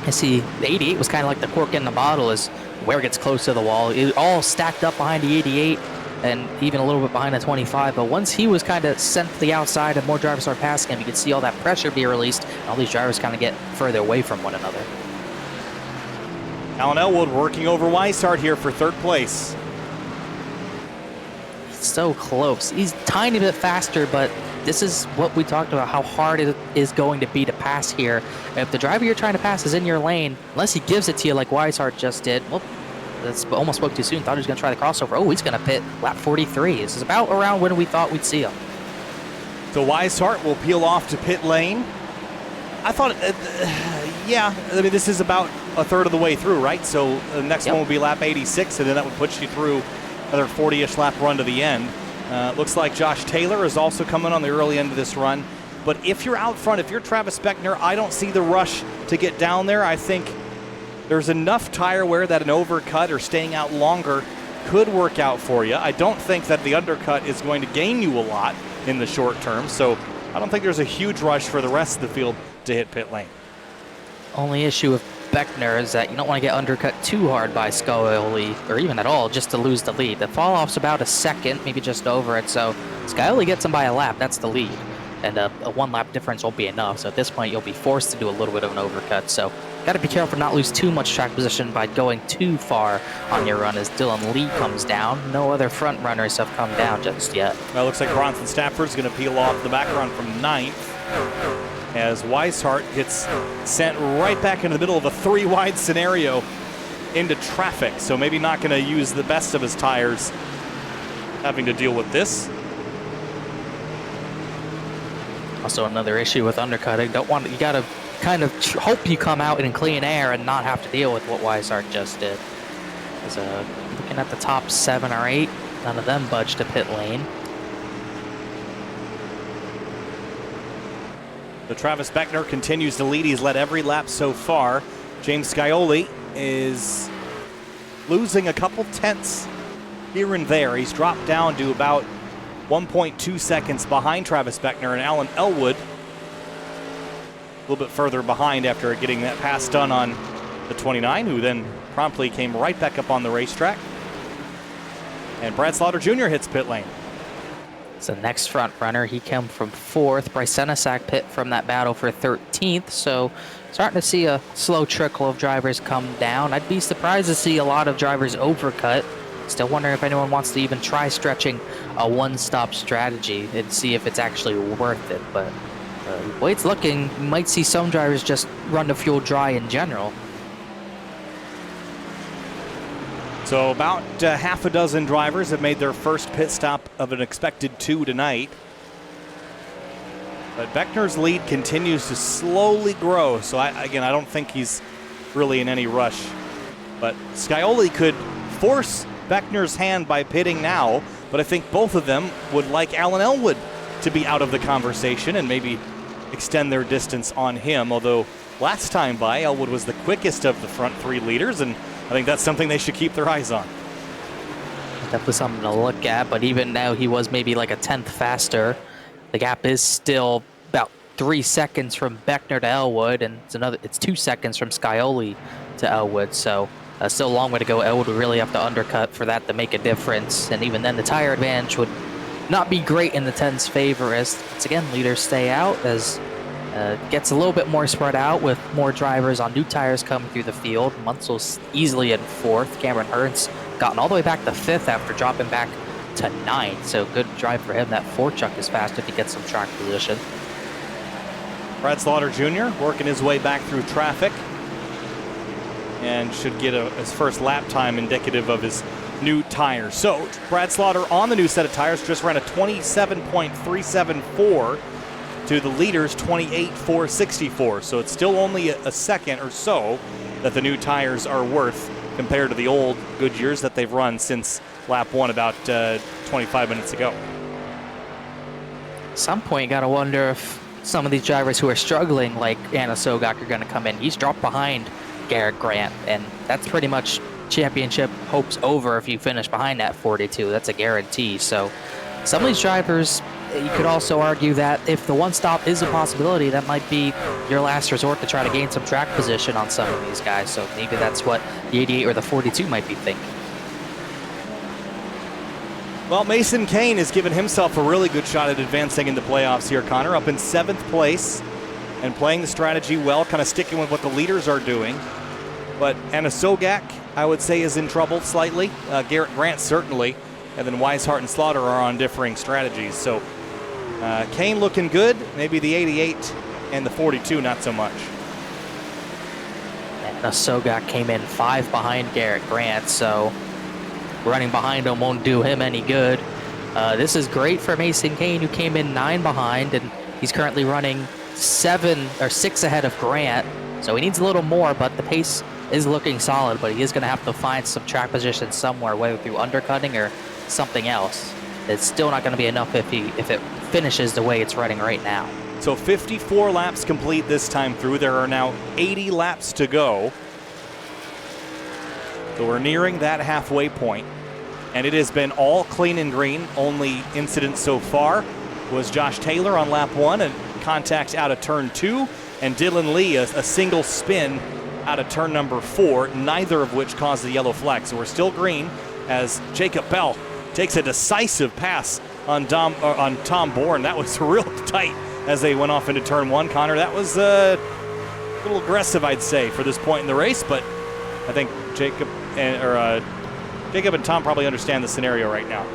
I see the 88 was kind of like the cork in the bottle, as where it gets close to the wall. It all stacked up behind the 88 and even a little bit behind the 25, but once he was kind of sent to the outside and more drivers started passing him, you could see all that pressure be released, and all these drivers kind of get further away from one another. Alan Elwood working over Weishart here for third place. So close. He's a tiny bit faster, but this is what we talked about, how hard it is going to be to pass here. If the driver you're trying to pass is in your lane, unless he gives it to you like Weishart just did, well, that's almost spoke too soon. Thought he was going to try the crossover. Oh, he's going to pit lap 43. This is about around when we thought we'd see him. So Weishart will peel off to pit lane. I thought, yeah, I mean, this is about a third of the way through, right? So the next one will be lap 86, and then that would put you through another 40-ish lap run to the end. Looks like Josh Taylor is also coming on the early end of this run. But if you're out front, if you're Travis Beckner, I don't see the rush to get down there. I think there's enough tire wear that an overcut or staying out longer could work out for you. I don't think that the undercut is going to gain you a lot in the short term, so I don't think there's a huge rush for the rest of the field to hit pit lane. Only issue with Beckner is that you don't want to get undercut too hard by Scioli, or even at all, just to lose the lead. The fall off's about a second, maybe just over it, so Scioli gets him by a lap, that's the lead. And a one lap difference won't be enough, so at this point you'll be forced to do a little bit of an overcut. So got to be careful not lose too much track position by going too far on your run as Dylan Lee comes down. No other front runners have come down just yet. Well, it looks like Bronson Stafford's going to peel off the back run from 9th as Weishart gets sent right back into the middle of a 3-wide scenario into traffic. So maybe not going to use the best of his tires having to deal with this. Also another issue with undercutting. You got to kind of hope you come out in clean air and not have to deal with what Weishart just did. Looking at the top 7 or 8, none of them budged to pit lane. So Travis Beckner continues to lead. He's led every lap so far. James Scioli is losing a couple tenths here and there. He's dropped down to about 1.2 seconds behind Travis Beckner, and Alan Elwood a little bit further behind after getting that pass done on the 29, who then promptly came right back up on the racetrack. And Brad Slaughter Jr. hits pit lane. So next front runner, he came from 4th. Bryce Senesac pit from that battle for 13th. So starting to see a slow trickle of drivers come down. I'd be surprised to see a lot of drivers overcut. Still wondering if anyone wants to even try stretching a one-stop strategy and see if it's actually worth it. But the way it's looking, you might see some drivers just run the fuel dry in general. So about half a dozen drivers have made their first pit stop of an expected 2 tonight. But Beckner's lead continues to slowly grow. So I don't think he's really in any rush. But Scioli could force Beckner's hand by pitting now, but I think both of them would like Alan Elwood to be out of the conversation and maybe extend their distance on him, although last time by, Elwood was the quickest of the front 3 leaders, and I think that's something they should keep their eyes on. Definitely something to look at, but even now he was maybe like a tenth faster. The gap is still about 3 seconds from Beckner to Elwood, and it's 2 seconds from Scioli to Elwood, so still a long way to go. Elwood would really have to undercut for that to make a difference, and even then the tire advantage would not be great in the 10's favor as, once again, leaders stay out as Gets a little bit more spread out with more drivers on new tires coming through the field. Munsel's easily in 4th. Cameron Hearn's gotten all the way back to 5th after dropping back to 9th. So good drive for him. That 4 truck is fast if he gets some track position. Brad Slaughter Jr. working his way back through traffic and should get his first lap time indicative of his new tires. So Brad Slaughter on the new set of tires just ran a 27.374 to the leaders 28.464. So it's still only a second or so that the new tires are worth compared to the old Goodyears that they've run since lap 1 about 25 minutes ago. At some point, you got to wonder if some of these drivers who are struggling, like Anna Sogak, are going to come in. He's dropped behind Garrett Grant, and that's pretty much championship hopes over if you finish behind that 42. That's a guarantee. So some of these drivers, you could also argue that if the one stop is a possibility, that might be your last resort to try to gain some track position on some of these guys. So maybe that's what the 88 or the 42 might be thinking. Well, Mason Kane has given himself a really good shot at advancing in the playoffs here, Connor, up in 7th place and playing the strategy well, kind of sticking with what the leaders are doing. But Anna Sogak, I would say, is in trouble slightly. Garrett Grant certainly, and then Weishart and Slaughter are on differing strategies. So Kane looking good, maybe the 88 and the 42 not so much. And Sogak came in 5 behind Garrett Grant, so running behind him won't do him any good. This is great for Mason Kane, who came in 9 behind, and he's currently running 6 ahead of Grant. So he needs a little more, but the pace is looking solid, but he is going to have to find some track position somewhere, whether through undercutting or something else. It's still not going to be enough if it finishes the way it's running right now. So 54 laps complete this time through. There are now 80 laps to go. So we're nearing that halfway point, and it has been all clean and green. Only incident so far was Josh Taylor on lap 1 and contact out of turn 2, and Dylan Lee a single spin out of turn number 4, neither of which caused the yellow flag. So we're still green as Jacob Bell takes a decisive pass on Tom Bourne. That was real tight as they went off into turn 1. Connor, that was a little aggressive, I'd say, for this point in the race, but I think Jacob and Tom probably understand the scenario right now.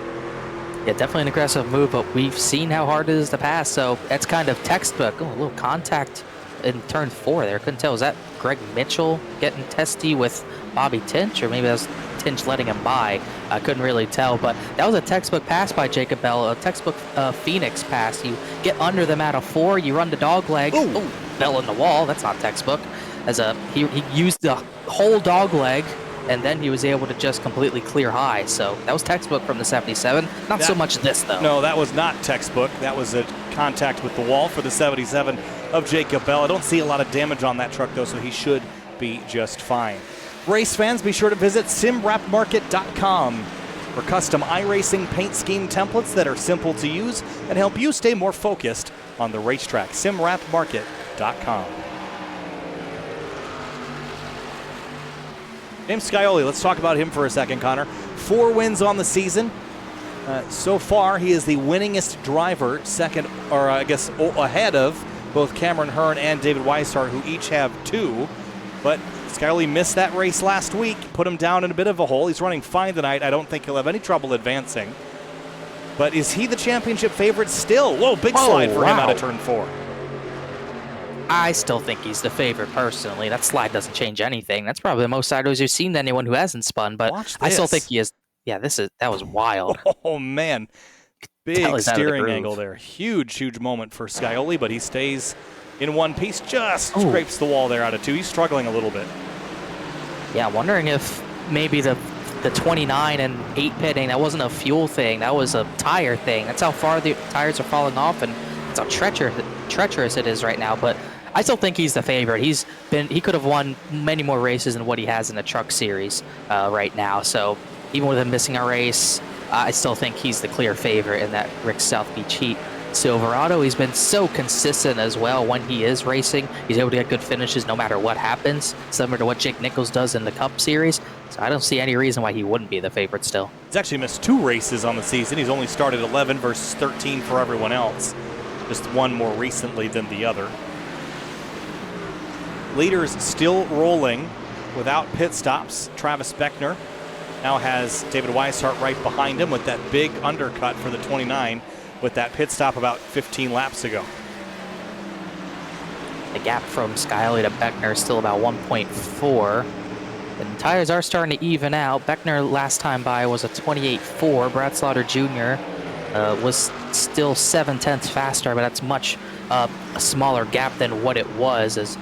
Yeah, definitely an aggressive move, but we've seen how hard it is to pass, so that's kind of textbook. Oh, a little contact in turn 4 there. Couldn't tell. Was that Greg Mitchell getting testy with Bobby Tinch, or maybe that was Tinch letting him by? I couldn't really tell, but that was a textbook pass by Jacob Bell, a textbook Phoenix pass. You get under them out of 4, you run the dog leg. Oh, Bell in the wall. That's not textbook. He used the whole dog leg, and then he was able to just completely clear high. So that was textbook from the 77. Not so much this, though. No, that was not textbook. That was a contact with the wall for the 77 of Jacob Bell. I don't see a lot of damage on that truck, though, so he should be just fine. Race fans, be sure to visit simwrapmarket.com for custom iRacing paint scheme templates that are simple to use and help you stay more focused on the racetrack. simwrapmarket.com. James Scioli, let's talk about him for a second, Connor. 4 wins on the season. So far, he is the winningest driver, ahead of both Cameron Hearn and David Weishart, who each have 2. But Scioli missed that race last week, put him down in a bit of a hole. He's running fine tonight. I don't think he'll have any trouble advancing. But is he the championship favorite still? Whoa, big slide for him out of turn 4. I still think he's the favorite personally. That slide doesn't change anything. That's probably the most sideways you've seen to anyone who hasn't spun, but I still think he is. Yeah, that was wild. Oh man. Big steering angle there. Huge moment for Scioli, but he stays in one piece, just scrapes the wall there out of 2. He's struggling a little bit. Yeah, wondering if maybe the 29 and 8 pitting, that wasn't a fuel thing, that was a tire thing. That's how far the tires are falling off, and that's how treacherous it is right now. But I still think he's the favorite. He could have won many more races than what he has in the Truck Series right now. So even with him missing a race, I still think he's the clear favorite in that Rick South Beach Heat. Silverado, he's been so consistent as well when he is racing. He's able to get good finishes no matter what happens, similar to what Jake Nichols does in the Cup Series. So I don't see any reason why he wouldn't be the favorite still. He's actually missed 2 races on the season. He's only started 11 versus 13 for everyone else. Just one more recently than the other. Leaders still rolling without pit stops. Travis Beckner now has David Weishart right behind him with that big undercut for the 29 with that pit stop about 15 laps ago. The gap from Skyly to Beckner is still about 1.4. The tires are starting to even out. Beckner last time by was a 28.4. Brad Slaughter Jr. Was still 7/10 faster, but that's much a smaller gap than what it was. As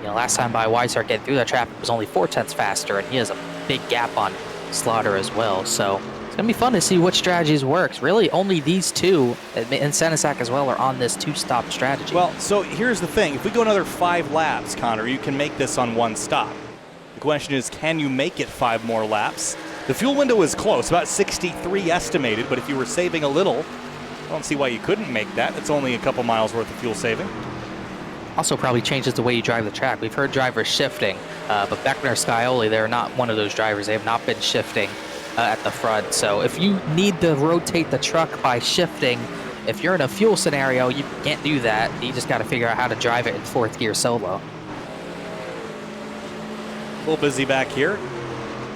you know, last time by Weishart getting through that traffic was only 4/10 faster, and he has a big gap on Slaughter as well. So it's gonna be fun to see what strategies works. Really, only these two, and Senesac as well, are on this two-stop strategy. Well, so here's the thing. If we go another 5 laps, Connor, you can make this on one stop. The question is, can you make it 5 more laps? The fuel window is close, about 63 estimated, but if you were saving a little, I don't see why you couldn't make that. It's only a couple miles worth of fuel saving. Also probably changes the way you drive the track. We've heard drivers shifting, but Beckner, Scioli, they're not one of those drivers. They have not been shifting at the front. So if you need to rotate the truck by shifting, if you're in a fuel scenario, you can't do that. You just got to figure out how to drive it in 4th gear solo. A little busy back here.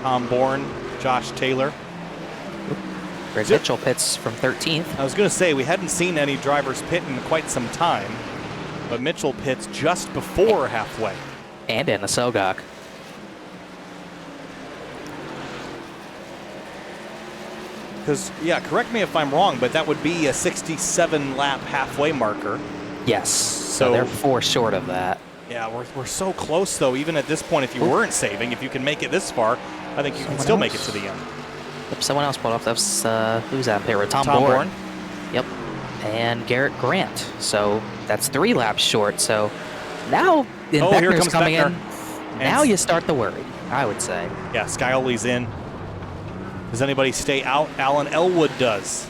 Tom Bourne, Josh Taylor. Greg Mitchell pits from 13th. I was going to say, we hadn't seen any drivers pit in quite some time, but Mitchell pits just before halfway. And Anna Sogok. Because, yeah, correct me if I'm wrong, but that would be a 67-lap halfway marker. Yes, so they're 4 short of that. Yeah, we're so close, though, even at this point, if you weren't saving, if you can make it this far, I think you can still make it to the end. Yep, someone else pulled off. That was, who's that here? Tom Bourne. Yep, and Garrett Grant. So that's 3 laps short. So now, here comes coming Beckner. in. Now you start to worry, I would say. Yeah, Scioli's in. Does anybody stay out? Alan Elwood does.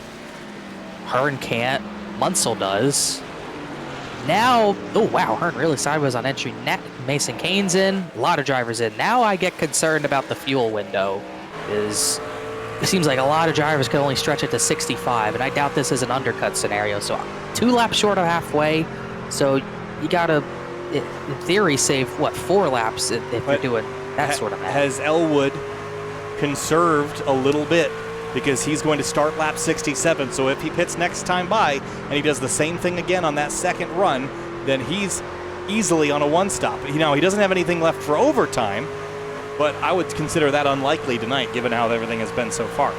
Hearn can't. Munsell does. Now, oh wow, Hearn really sideways on entry. Mason Kane's in. A lot of drivers in. Now I get concerned about the fuel window. It seems like a lot of drivers can only stretch it to 65, and I doubt this is an undercut scenario. So 2 laps short of halfway. So you gotta, in theory, save what, 4 laps if you're doing that sort of math. Has Elwood conserved a little bit? Because he's going to start lap 67. So if he pits next time by and he does the same thing again on that second run, then he's easily on a 1-stop. You know, he doesn't have anything left for overtime, but I would consider that unlikely tonight, given how everything has been so far.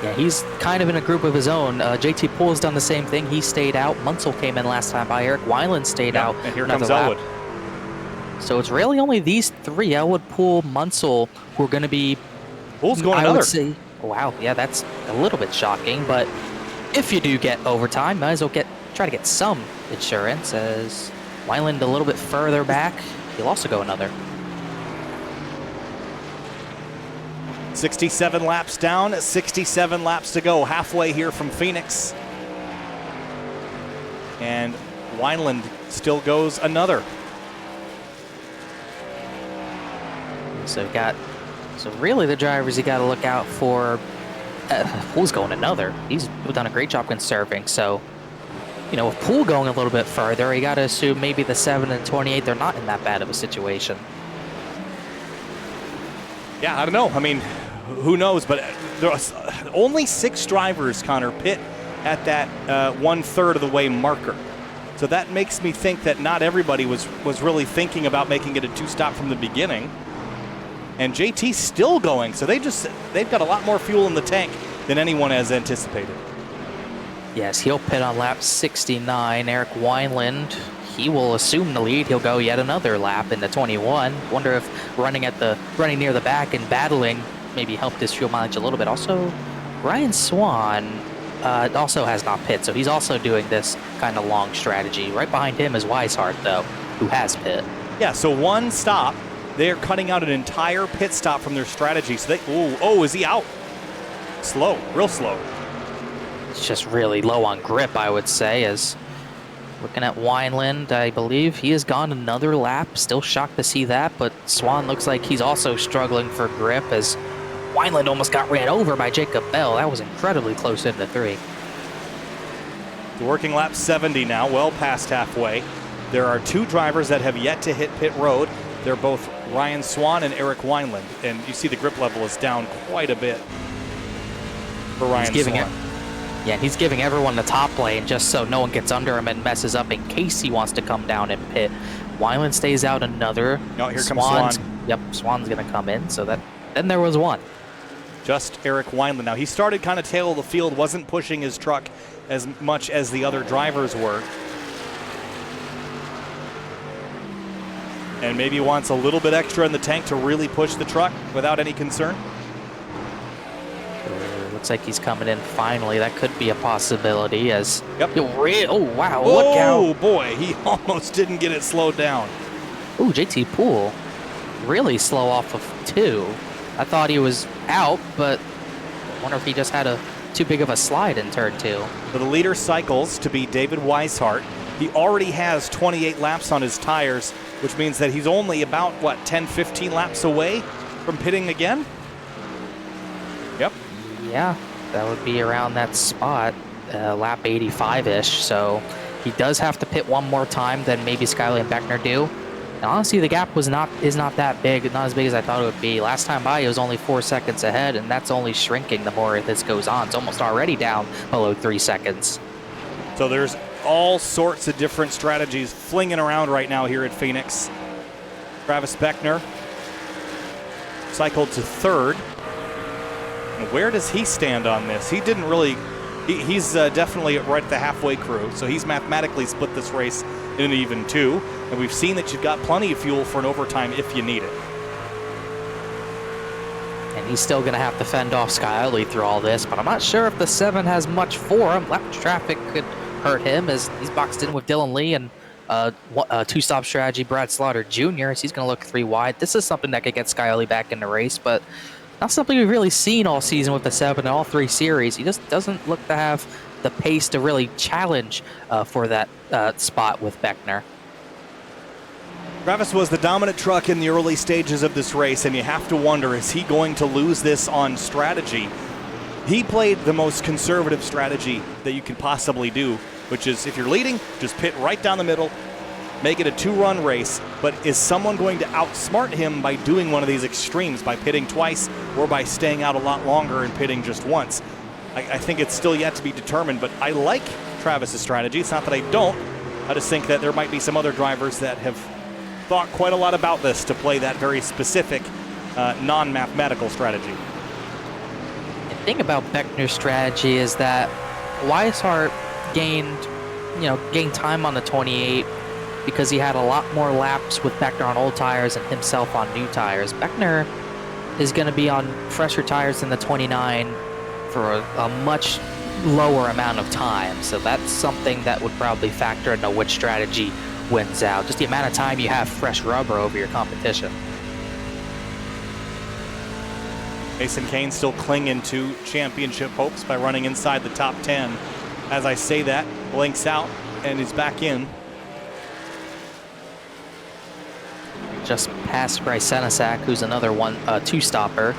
Yeah, he's kind of in a group of his own. JT Poole's done the same thing. He stayed out. Munsell came in last time by. Eric Weiland stayed out. And here comes Elwood. So it's really only these 3, Elwood, Poole, Munsell, who are going to be... Poole's going I another. would say, wow, yeah, that's a little bit shocking, but if you do get overtime, might as well try to get some insurance, as Weiland a little bit further back. He'll also go another. 67 laps down, 67 laps to go, halfway here from Phoenix. And Wineland still goes another. So really the drivers you got to look out for, Poole's going another. He's done a great job conserving. So, you know, with Poole going a little bit further, you got to assume maybe the 7 and 28, they're not in that bad of a situation. Yeah, I don't know. I mean, who knows? But there are only 6 drivers, Connor, pit at that 1/3 of the way marker. So that makes me think that not everybody was really thinking about making it a 2-stop from the beginning. And JT's still going, so they've got a lot more fuel in the tank than anyone has anticipated. Yes, he'll pit on lap 69. Eric Wineland, he will assume the lead. He'll go yet another lap into 21. Wonder if running near the back and battling maybe helped his fuel mileage a little bit. Also, Ryan Swan also has not pit, so he's also doing this kind of long strategy. Right behind him is Weishart, though, who has pit. Yeah, so 1 stop. They're cutting out an entire pit stop from their strategy. So is he out? Slow, real slow. It's just really low on grip, I would say, as looking at Wineland, I believe he has gone another lap. Still shocked to see that, but Swan looks like he's also struggling for grip, as Wineland almost got ran over by Jacob Bell. That was incredibly close into 3. Working lap 70 now, well past halfway. There are two drivers that have yet to hit pit road. They're both Ryan Swan and Eric Wineland. And you see the grip level is down quite a bit for Ryan Swan. Yeah, he's giving everyone the top lane just so no one gets under him and messes up in case he wants to come down and pit. Wineland stays out another. Oh, here comes Swan. Yep, Swan's going to come in. So then there was one. Just Eric Wineland. Now, he started kind of tail of the field, wasn't pushing his truck as much as the other drivers were. And maybe wants a little bit extra in the tank to really push the truck without any concern. Looks like he's coming in finally. That could be a possibility as... Yep. Oh, wow. Oh, look out. boy. He almost didn't get it slowed down. Ooh, JT Poole really slow off of 2. I thought he was out, but I wonder if he just had too big of a slide in turn 2. So the leader cycles to be David Weishart. He already has 28 laps on his tires, which means that he's only about, 10, 15 laps away from pitting again? Yep. Yeah, that would be around that spot, lap 85-ish. So he does have to pit one more time than maybe Skyley and Beckner do. And honestly, the gap is not that big, not as big as I thought it would be. Last time by, it was only 4 seconds ahead, and that's only shrinking the more this goes on. It's almost already down below 3 seconds. So there's all sorts of different strategies flinging around right now here at Phoenix. Travis Beckner cycled to 3rd. And where does he stand on this? He didn't really... He's definitely right at the halfway crew, so he's mathematically split this race in an even 2. And we've seen that you've got plenty of fuel for an overtime if you need it. And he's still going to have to fend off Skyley through all this, but I'm not sure if the 7 has much for him. Lap traffic could hurt him as he's boxed in with Dylan Lee and two-stop strategy Brad Slaughter Jr. So he's going to look 3 wide. This is something that could get Skyley back in the race, but not something we've really seen all season with the 7 in all 3 series. He just doesn't look to have the pace to really challenge for that spot with Beckner. Travis was the dominant truck in the early stages of this race, and you have to wonder, is he going to lose this on strategy? He played the most conservative strategy that you can possibly do, which is if you're leading, just pit right down the middle, make it a 2-run race. But is someone going to outsmart him by doing one of these extremes, by pitting twice or by staying out a lot longer and pitting just once? I think it's still yet to be determined, but I like Travis's strategy. It's not that I don't. I just think that there might be some other drivers that have thought quite a lot about this to play that very specific non-mathematical strategy. The thing about Beckner's strategy is that Weishart gained time on the 28 because he had a lot more laps with Beckner on old tires and himself on new tires. Beckner is going to be on fresher tires than the 29 for a much lower amount of time. So that's something that would probably factor into which strategy wins out. Just the amount of time you have fresh rubber over your competition. Mason Kane still clinging to championship hopes by running inside the top 10. As I say that, blinks out and is back in. Just past Bryce Senesac, who's another two-stopper.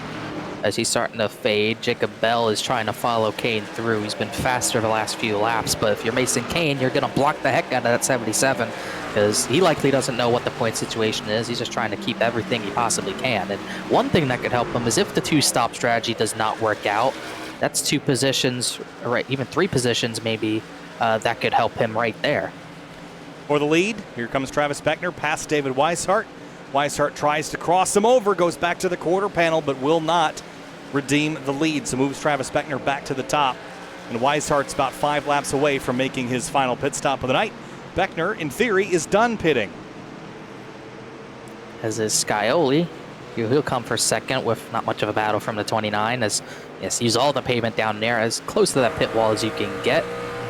As he's starting to fade, Jacob Bell is trying to follow Kane through. He's been faster the last few laps, but if you're Mason Kane, you're going to block the heck out of that 77 because he likely doesn't know what the point situation is. He's just trying to keep everything he possibly can. And one thing that could help him is if the 2-stop strategy does not work out, that's 2 positions, or even 3 positions maybe, that could help him right there. For the lead, here comes Travis Beckner past David Weishart. Weishart tries to cross him over, goes back to the quarter panel, but will not redeem the lead. So moves Travis Beckner back to the top. And Weishart's about 5 laps away from making his final pit stop of the night. Beckner, in theory, is done pitting. As is Scioli. He'll come for second with not much of a battle from the 29. As yes, use all the pavement down there as close to that pit wall as you can get.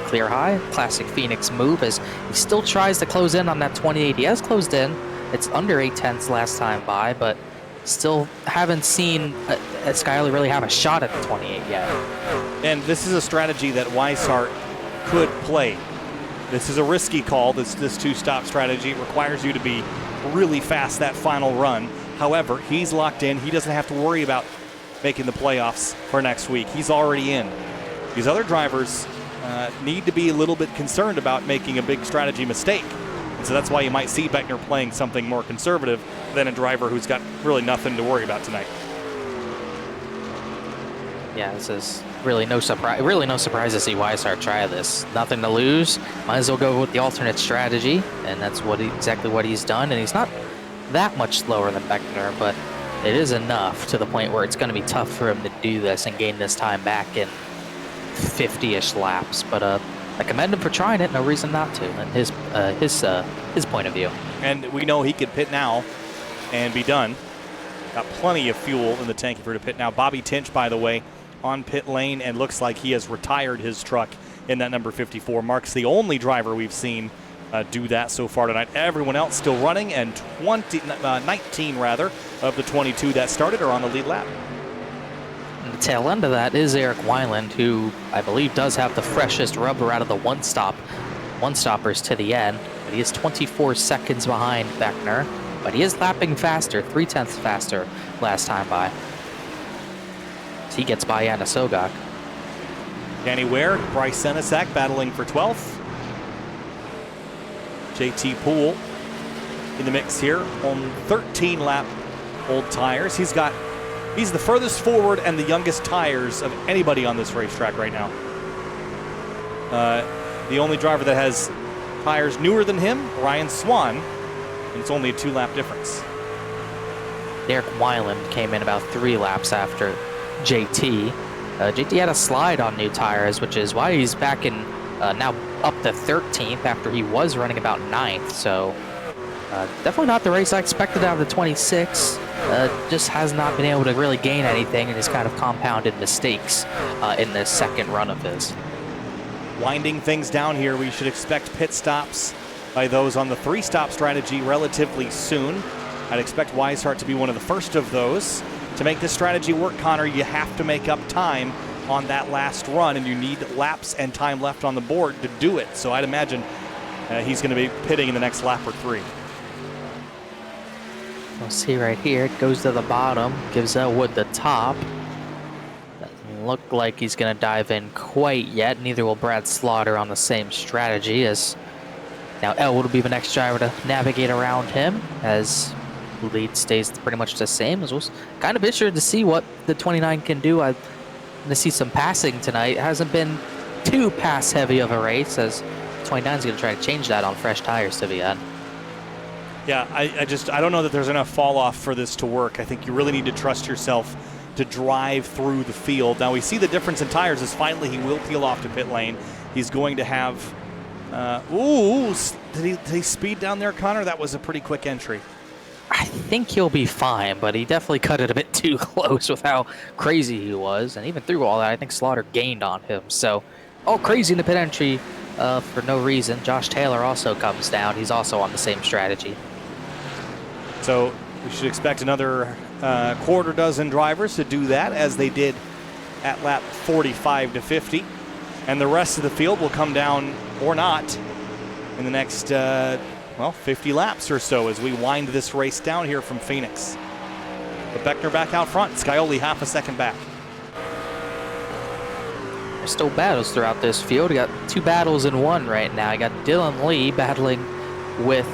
Clear high, classic Phoenix move as he still tries to close in on that 28. He has closed in. It's under 8/10 last time by, but still haven't seen Scioli really have a shot at the 28 yet. And this is a strategy that Weishart could play. This is a risky call, this 2-stop strategy. It requires you to be really fast that final run. However, he's locked in. He doesn't have to worry about making the playoffs for next week. He's already in. These other drivers need to be a little bit concerned about making a big strategy mistake. And so that's why you might see Beckner playing something more conservative than a driver who's got really nothing to worry about tonight. Yeah, this is really no surprise. Really no surprise to see Weishart try this. Nothing to lose. Might as well go with the alternate strategy, and that's exactly what he's done. And he's not that much slower than Beckner, but it is enough to the point where it's going to be tough for him to do this and gain this time back in 50-ish laps. But I commend him for trying it. No reason not to, in his point of view. And we know he could pit now and be done. Got plenty of fuel in the tank if we were to pit now. Bobby Tinch, by the way, on pit lane, and looks like he has retired his truck in that number 54. Mark's the only driver we've seen do that so far tonight. Everyone else still running, and 19 of the 22 that started are on the lead lap. And the tail end of that is Eric Weiland, who I believe does have the freshest rubber out of the one-stoppers to the end. But he is 24 seconds behind Beckner, but he is lapping faster, 0.3 faster last time by. He gets by Anna Sogak. Danny Ware, Bryce Senesac battling for 12th. JT Poole in the mix here on 13-lap old tires. He's the furthest forward and the youngest tires of anybody on this racetrack right now. The only driver that has tires newer than him, Ryan Swan, and it's only a 2-lap difference. Derek Weiland came in about 3 laps after JT. JT had a slide on new tires, which is why he's back in now up to 13th after he was running about 9th. So definitely not the race I expected out of the 26. Just has not been able to really gain anything, and has kind of compounded mistakes in this second run of his. Winding things down here, we should expect pit stops by those on the 3-stop strategy relatively soon. I'd expect Weishart to be one of the first of those. To make this strategy work, Connor, you have to make up time on that last run, and you need laps and time left on the board to do it. So I'd imagine he's going to be pitting in the next lap or 3. We'll see right here. It goes to the bottom, gives Elwood the top. Doesn't look like he's going to dive in quite yet. Neither will Brad Slaughter on the same strategy, as now Elwood will be the next driver to navigate around him, as lead stays pretty much the same. As was kind of interested to see what the 29 can do. I'm going to see some passing tonight. It hasn't been too pass heavy of a race, as 29 is going to try to change that on fresh tires to the end. Yeah, I don't know that there's enough fall off for this to work. I think you really need to trust yourself to drive through the field. Now we see the difference in tires as finally he will peel off to pit lane. He's going to have, did he speed down there, Connor? That was a pretty quick entry. I think he'll be fine, but he definitely cut it a bit too close with how crazy he was. And even through all that, I think Slaughter gained on him. So, all crazy in the pit entry for no reason. Josh Taylor also comes down. He's also on the same strategy. So we should expect another quarter dozen drivers to do that, as they did at lap 45 to 50. And the rest of the field will come down, or not, in the next 50 laps or so as we wind this race down here from Phoenix. But Beckner back out front. Scioli half a second back. There's still battles throughout this field. We got 2 battles in one right now. I got Dylan Lee battling with,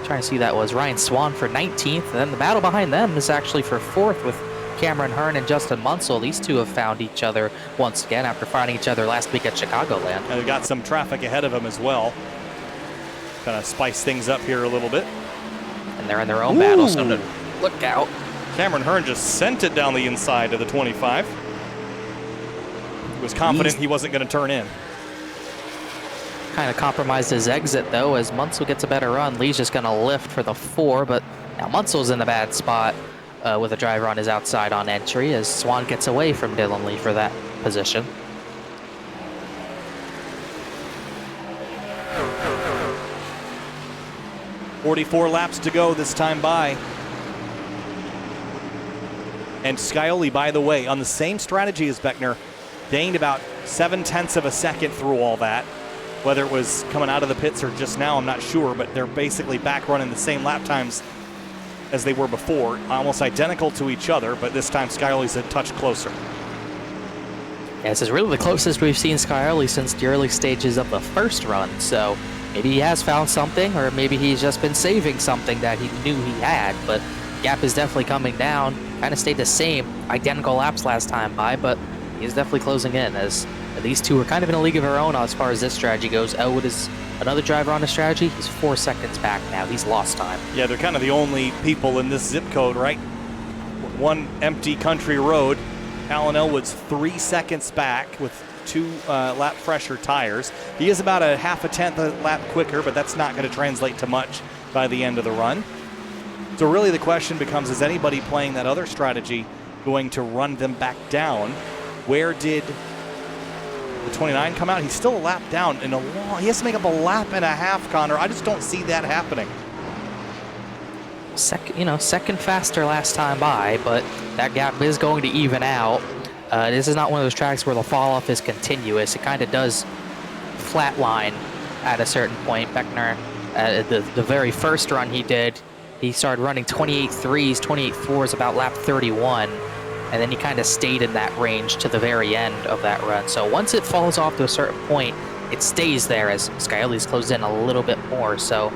trying to see, that was Ryan Swan for 19th. And then the battle behind them is actually for 4th with Cameron Hearn and Justin Munsell. These two have found each other once again after fighting each other last week at Chicagoland. And they've got some traffic ahead of them as well. Kind of spice things up here a little bit. And they're in their own battle, so look out. Cameron Hearn just sent it down the inside of the 25. He was confident he wasn't going to turn in. Kind of compromised his exit, though, as Munsell gets a better run. Lee's just going to lift for the 4, but now Munsell's in a bad spot with a driver on his outside on entry, as Swan gets away from Dylan Lee for that position. .44 laps to go this time by. And Scioli, by the way, on the same strategy as Beckner, gained about 0.7 of a second through all that. Whether it was coming out of the pits or just now, I'm not sure, but they're basically back running the same lap times as they were before, almost identical to each other, but this time Scioli's a touch closer. Yeah, this is really the closest we've seen Scioli since the early stages of the first run, so maybe he has found something, or maybe he's just been saving something that he knew he had. But gap is definitely coming down. Kind of stayed the same, identical laps last time by, but he's definitely closing in as these two are kind of in a league of their own as far as this strategy goes. Elwood is another driver on the strategy. He's 4 seconds back now. He's lost time. Yeah, they're kind of the only people in this zip code, right? One empty country road. Alan Elwood's 3 seconds back with 2 lap fresher tires. He is about a half a tenth a lap quicker, but that's not going to translate to much by the end of the run. So really the question becomes, is anybody playing that other strategy going to run them back down? Where did the 29 come out? He's still a lap down in a long, he has to make up a lap and a half, Connor. I just don't see that happening. Second faster last time by, but that gap is going to even out. This is not one of those tracks where the fall off is continuous. It kind of does flatline at a certain point. Beckner, the very first run he did, he started running 28.3s, 28.4s about lap 31, and then he kind of stayed in that range to the very end of that run. So once it falls off to a certain point, it stays there as Scioli's closed in a little bit more. So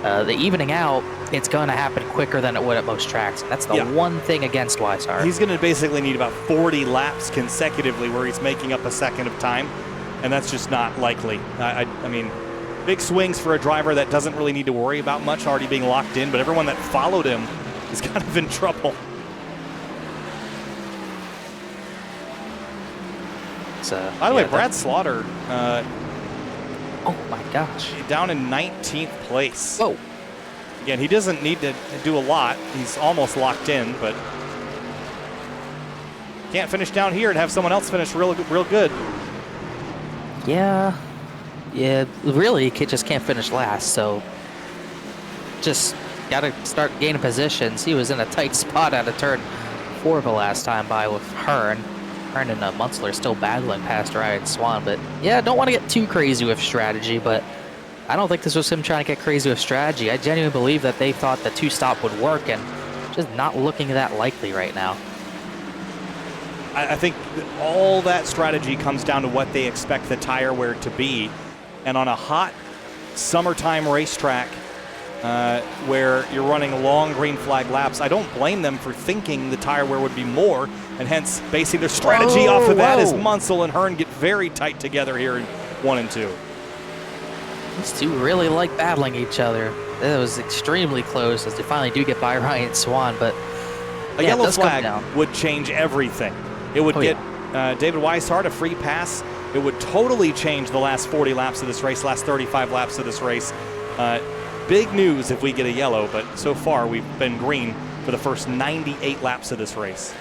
the evening out, it's going to happen quicker than it would at most tracks. And that's the one thing against Weishaupt. He's going to basically need about 40 laps consecutively where he's making up a second of time, and that's just not likely. I mean, big swings for a driver that doesn't really need to worry about much, already being locked in, but everyone that followed him is kind of in trouble. By the way, Brad Slaughter, oh my gosh, down in 19th place. Whoa. Again, he doesn't need to do a lot. He's almost locked in, but can't finish down here and have someone else finish real good. Yeah, really, he just can't finish last, so just got to start gaining positions. He was in a tight spot out of turn 4 the last time by with Hearn. Hearn and Munzler still battling past Ryan Swan, but yeah, don't want to get too crazy with strategy, but I don't think this was him trying to get crazy with strategy. I genuinely believe that they thought the 2-stop would work, and just not looking that likely right now. I think all that strategy comes down to what they expect the tire wear to be. And on a hot summertime racetrack where you're running long green flag laps, I don't blame them for thinking the tire wear would be more, and hence basing their strategy off of that as Munsell and Hearn get very tight together here in 1 and 2. These two really like battling each other. It was extremely close as they finally do get by Ryan Swan, but a yellow flag would change everything. It would get David Weishaupt a free pass. It would totally change the last 40 laps of this race, last 35 laps of this race. Big news if we get a yellow, but so far we've been green for the first 98 laps of this race.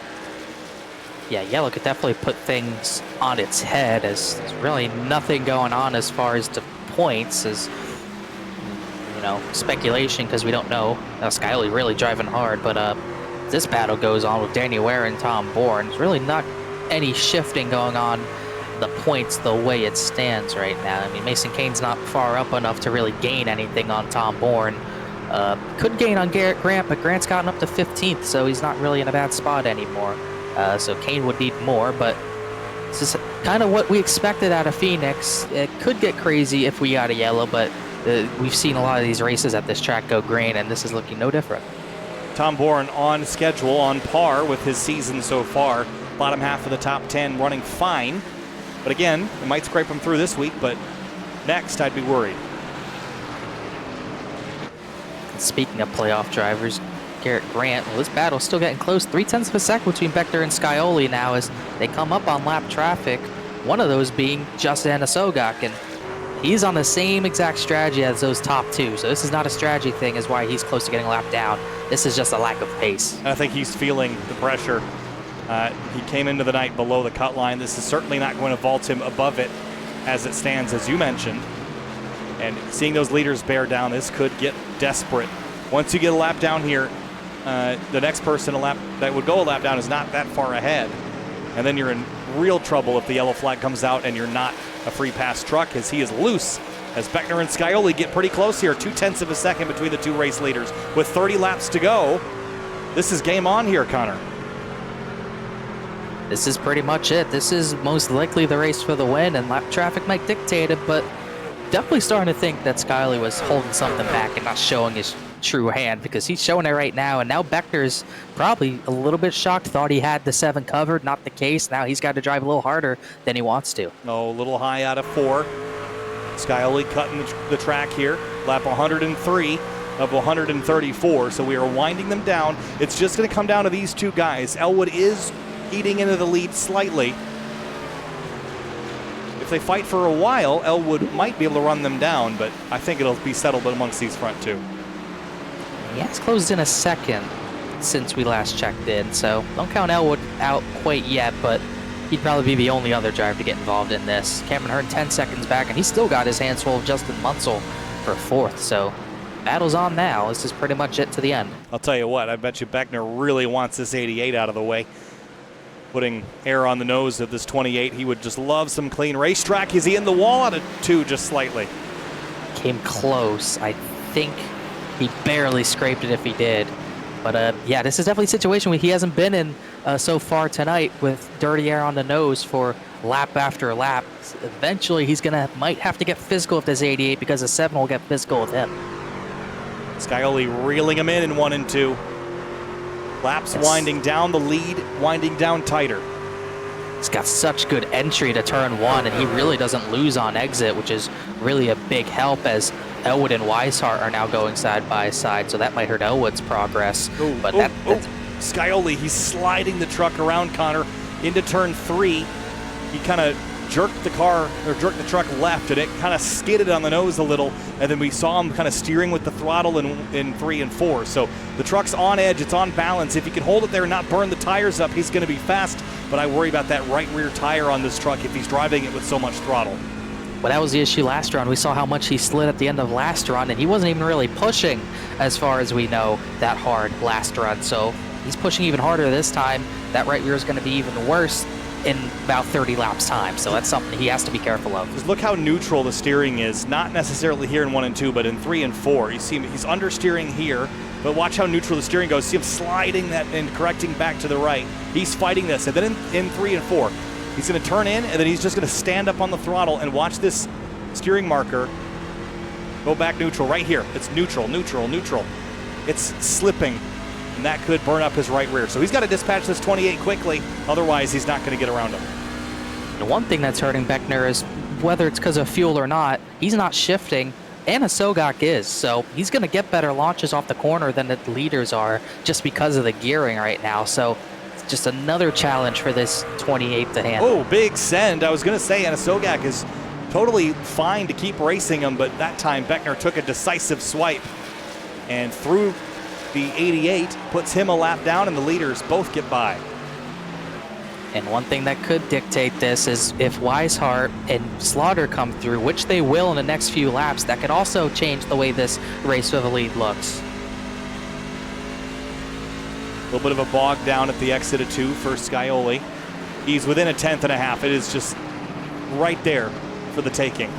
Yeah, yellow could definitely put things on its head, as there's really nothing going on as far as the points, as speculation, because we don't know. Scioli really driving hard, but this battle goes on with Danny Ware and Tom Bourne. There's really not any shifting going on the points the way it stands right now. I mean, Mason Kane's not far up enough to really gain anything on Tom Bourne. Could gain on Garrett Grant, but Grant's gotten up to 15th, so he's not really in a bad spot anymore. So Kane would need more, but this is kind of what we expected out of Phoenix. It could get crazy if we got a yellow, but we've seen a lot of these races at this track go green, and this is looking no different. Tom Bourne on schedule, on par with his season so far. Bottom half of the top 10 running fine. But again, it might scrape him through this week, but next I'd be worried. Speaking of playoff drivers, Garrett Grant, well, this battle's still getting close. 0.3 of a second between Beckner and Scioli now as they come up on lap traffic. One of those being Justin Sogak, and he's on the same exact strategy as those top two. So this is not a strategy thing, is why he's close to getting lapped down. This is just a lack of pace. I think he's feeling the pressure. He came into the night below the cut line. This is certainly not going to vault him above it as it stands, as you mentioned. And seeing those leaders bear down, this could get desperate. Once you get a lap down here, the next person that would go a lap down is not that far ahead. And then you're in real trouble if the yellow flag comes out and you're not a free pass truck, as he is loose. As Beckner and Scioli get pretty close here, 0.2 of a second between the two race leaders. With 30 laps to go, this is game on here, Connor. This is pretty much it. This is most likely the race for the win, and lap traffic might dictate it, but definitely starting to think that Skyley was holding something back and not showing his true hand, because he's showing it right now, and now Beckner's probably a little bit shocked, thought he had the 7 covered, not the case. Now he's got to drive a little harder than he wants to. Oh, a little high out of 4. Skyoli cutting the track here. Lap 103 of 134, so we are winding them down. It's just going to come down to these two guys. Elwood is eating into the lead slightly. If they fight for a while, Elwood might be able to run them down, but I think it'll be settled amongst these front two. He has closed in a second since we last checked in, so don't count Elwood out quite yet, but he'd probably be the only other driver to get involved in this. Cameron Hearn 10 seconds back, and he's still got his hands full of Justin Munsell for 4th, so battle's on now. This is pretty much it to the end. I'll tell you what, I bet you Beckner really wants this 88 out of the way. Putting air on the nose of this 28. He would just love some clean racetrack. Is he in the wall out of 2 just slightly? Came close. I think he barely scraped it if he did. But yeah, this is definitely a situation where he hasn't been in so far tonight, with dirty air on the nose for lap after lap. Eventually he's might have to get physical with this 88, because the 7 will get physical with him. Skyoli reeling him in 1 and 2. Laps winding down, the lead winding down tighter. He's got such good entry to turn 1, and he really doesn't lose on exit, which is really a big help, as Elwood and Weishart are now going side by side, so that might hurt Elwood's progress. But that's Skyoli, he's sliding the truck around, Connor, into turn 3. He kind of jerked the truck left, and it kind of skidded on the nose a little, and then we saw him kind of steering with the throttle in 3 and 4. So the truck's on edge, it's on balance. If he can hold it there and not burn the tires up, he's going to be fast, but I worry about that right rear tire on this truck if he's driving it with so much throttle. Well, that was the issue last run. We saw how much he slid at the end of last run, and he wasn't even really pushing, as far as we know, that hard last run. So he's pushing even harder this time. That right rear is going to be even worse in about 30 laps time, so that's something he has to be careful of. Just look how neutral the steering is, not necessarily here in 1 and 2, but in 3 and 4. You see him, he's understeering here, but watch how neutral the steering goes. See him sliding that and correcting back to the right. He's fighting this, and then in 3 and 4, he's going to turn in, and then he's just going to stand up on the throttle and watch this steering marker go back neutral right here. It's neutral, neutral, neutral. It's slipping, and that could burn up his right rear. So he's got to dispatch this 28 quickly, otherwise he's not going to get around him. The one thing that's hurting Beckner is, whether it's because of fuel or not, he's not shifting, and Sogak is, so he's going to get better launches off the corner than the leaders are, just because of the gearing right now. So it's just another challenge for this 28 to handle. Oh, big send. I was going to say Sogak is totally fine to keep racing him, but that time Beckner took a decisive swipe and through the 88, puts him a lap down, and the leaders both get by. And one thing that could dictate this is if Weishart and Slaughter come through, which they will in the next few laps, that could also change the way this race for the lead looks. A little bit of a bog down at the exit of 2 for Skyoli. He's within a 10th and a half. It is just right there for the taking.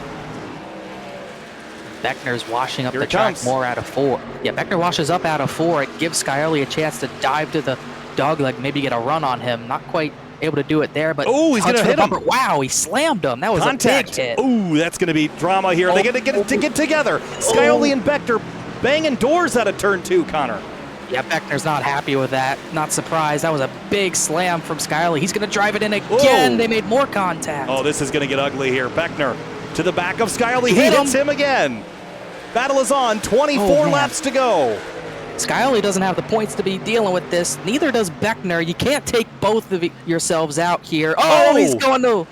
Beckner's washing up the track more out of 4. Yeah, Beckner washes up out of 4. It gives Skyoli a chance to dive to the dogleg, maybe get a run on him. Not quite able to do it there, but oh, he's going to hit him. Wow, he slammed him. That was contact. A big hit. Ooh, that's going to be drama here. They get to get together. Skyoli and Beckner banging doors out of turn 2, Connor. Yeah, Beckner's not happy with that. Not surprised. That was a big slam from Skyoli. He's going to drive it in again. They made more contact. Oh, this is going to get ugly here. Beckner to the back of Skyoli. He hits him again. Battle is on. 24 laps to go. Skyoli doesn't have the points to be dealing with this. Neither does Beckner. You can't take both of yourselves out here. Oh, he's going to.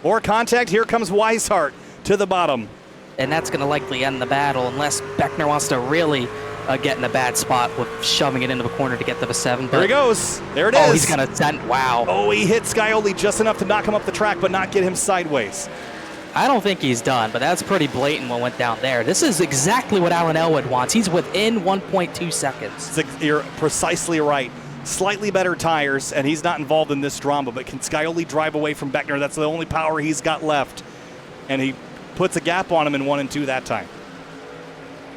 More contact. Here comes Weishart to the bottom. And that's going to likely end the battle unless Beckner wants to really get in a bad spot with shoving it into the corner to get to the 7. There he goes. There it is. Oh, he's going to send. Wow. Oh, he hit Skyoli just enough to knock him up the track, but not get him sideways. I don't think he's done, but that's pretty blatant what went down there. This is exactly what Alan Elwood wants. He's within 1.2 seconds. You're precisely right. Slightly better tires, and he's not involved in this drama, but can Skyoli drive away from Beckner? That's the only power he's got left. And he puts a gap on him in 1 and 2 that time.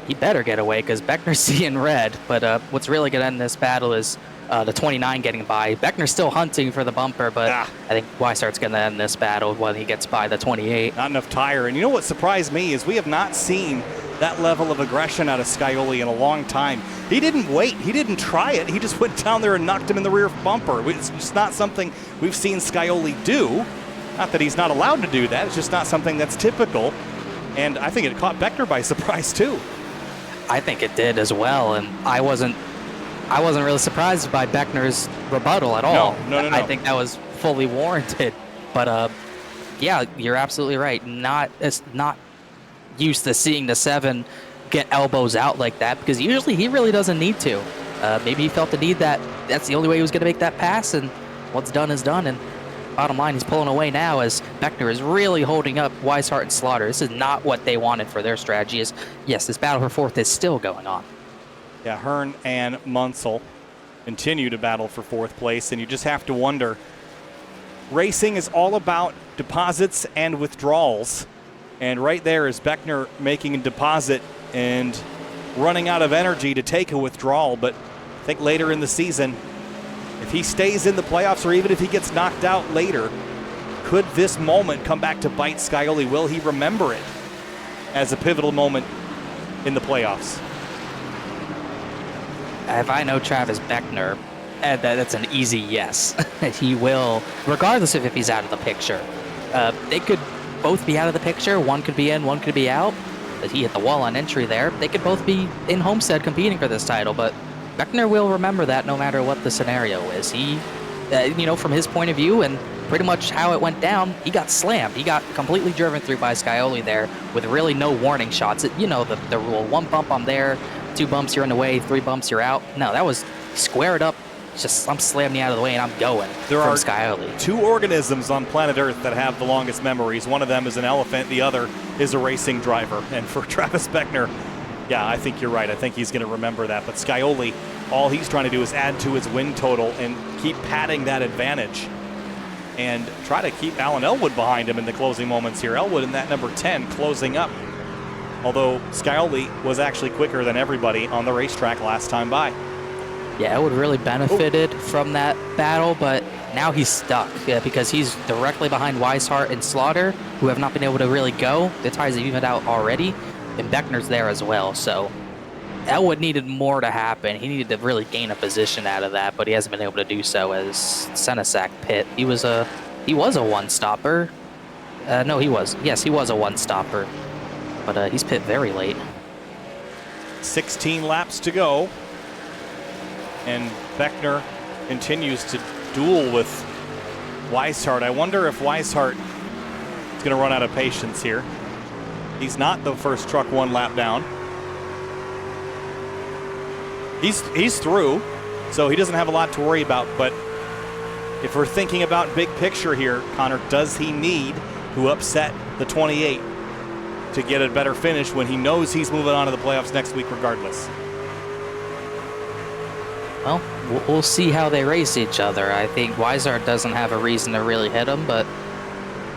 He better get away because Beckner's seeing red. But what's really going to end this battle is The 29 getting by. Beckner's still hunting for the bumper, but I think Weishart's going to end this battle when he gets by the 28. Not enough tire. And you know what surprised me is we have not seen that level of aggression out of Scioli in a long time. He didn't wait. He didn't try it. He just went down there and knocked him in the rear bumper. It's just not something we've seen Scioli do. Not that he's not allowed to do that. It's just not something that's typical. And I think it caught Beckner by surprise, too. I think it did as well, and I wasn't really surprised by Beckner's rebuttal at all. No. I think that was fully warranted. But yeah, you're absolutely right. It's not used to seeing the 7 get elbows out like that, because usually he really doesn't need to. Maybe he felt the need that's the only way he was going to make that pass, and what's done is done. And bottom line, he's pulling away now as Beckner is really holding up Weishart and Slaughter. This is not what they wanted for their strategy. Yes, this battle for 4th is still going on. Yeah, Hearn and Munsell continue to battle for 4th place, and you just have to wonder, racing is all about deposits and withdrawals, and right there is Beckner making a deposit and running out of energy to take a withdrawal. But I think later in the season, if he stays in the playoffs or even if he gets knocked out later, could this moment come back to bite Scioli? Will he remember it as a pivotal moment in the playoffs? If I know Travis Beckner, that's an easy yes. He will, regardless of if he's out of the picture. They could both be out of the picture. One could be in, one could be out. But he hit the wall on entry there. They could both be in Homestead competing for this title, but Beckner will remember that no matter what the scenario is. He, from his point of view and pretty much how it went down, he got slammed. He got completely driven through by Scioli there with really no warning shots. The rule, 1 bump, I'm there, 2 bumps, you're in the way, 3 bumps, you're out. No, that was square it up. Just, I'm slamming you out of the way and I'm going. There are Scioli. 2 organisms on planet Earth that have the longest memories. One of them is an elephant. The other is a racing driver. And for Travis Beckner, yeah, I think you're right. I think he's going to remember that. But Scioli, all he's trying to do is add to his win total and keep padding that advantage and try to keep Alan Elwood behind him in the closing moments here. Elwood in that number 10 closing up. Although Scioli was actually quicker than everybody on the racetrack last time by. Yeah, Elwood really benefited from that battle, but now he's stuck because he's directly behind Weishart and Slaughter, who have not been able to really go. The tires have evened out already, and Beckner's there as well. So Elwood needed more to happen. He needed to really gain a position out of that, but he hasn't been able to do so as Senesac pit. He was a one-stopper. No, he was. Yes, he was a one-stopper, but he's pit very late. 16 laps to go. And Beckner continues to duel with Weishart. I wonder if Weishart is going to run out of patience here. He's not the first truck 1 lap down. He's through, so he doesn't have a lot to worry about. But if we're thinking about big picture here, Connor, does he need to upset the 28 to get a better finish when he knows he's moving on to the playoffs next week regardless? Well, we'll see how they race each other. I think Weishart doesn't have a reason to really hit him, but,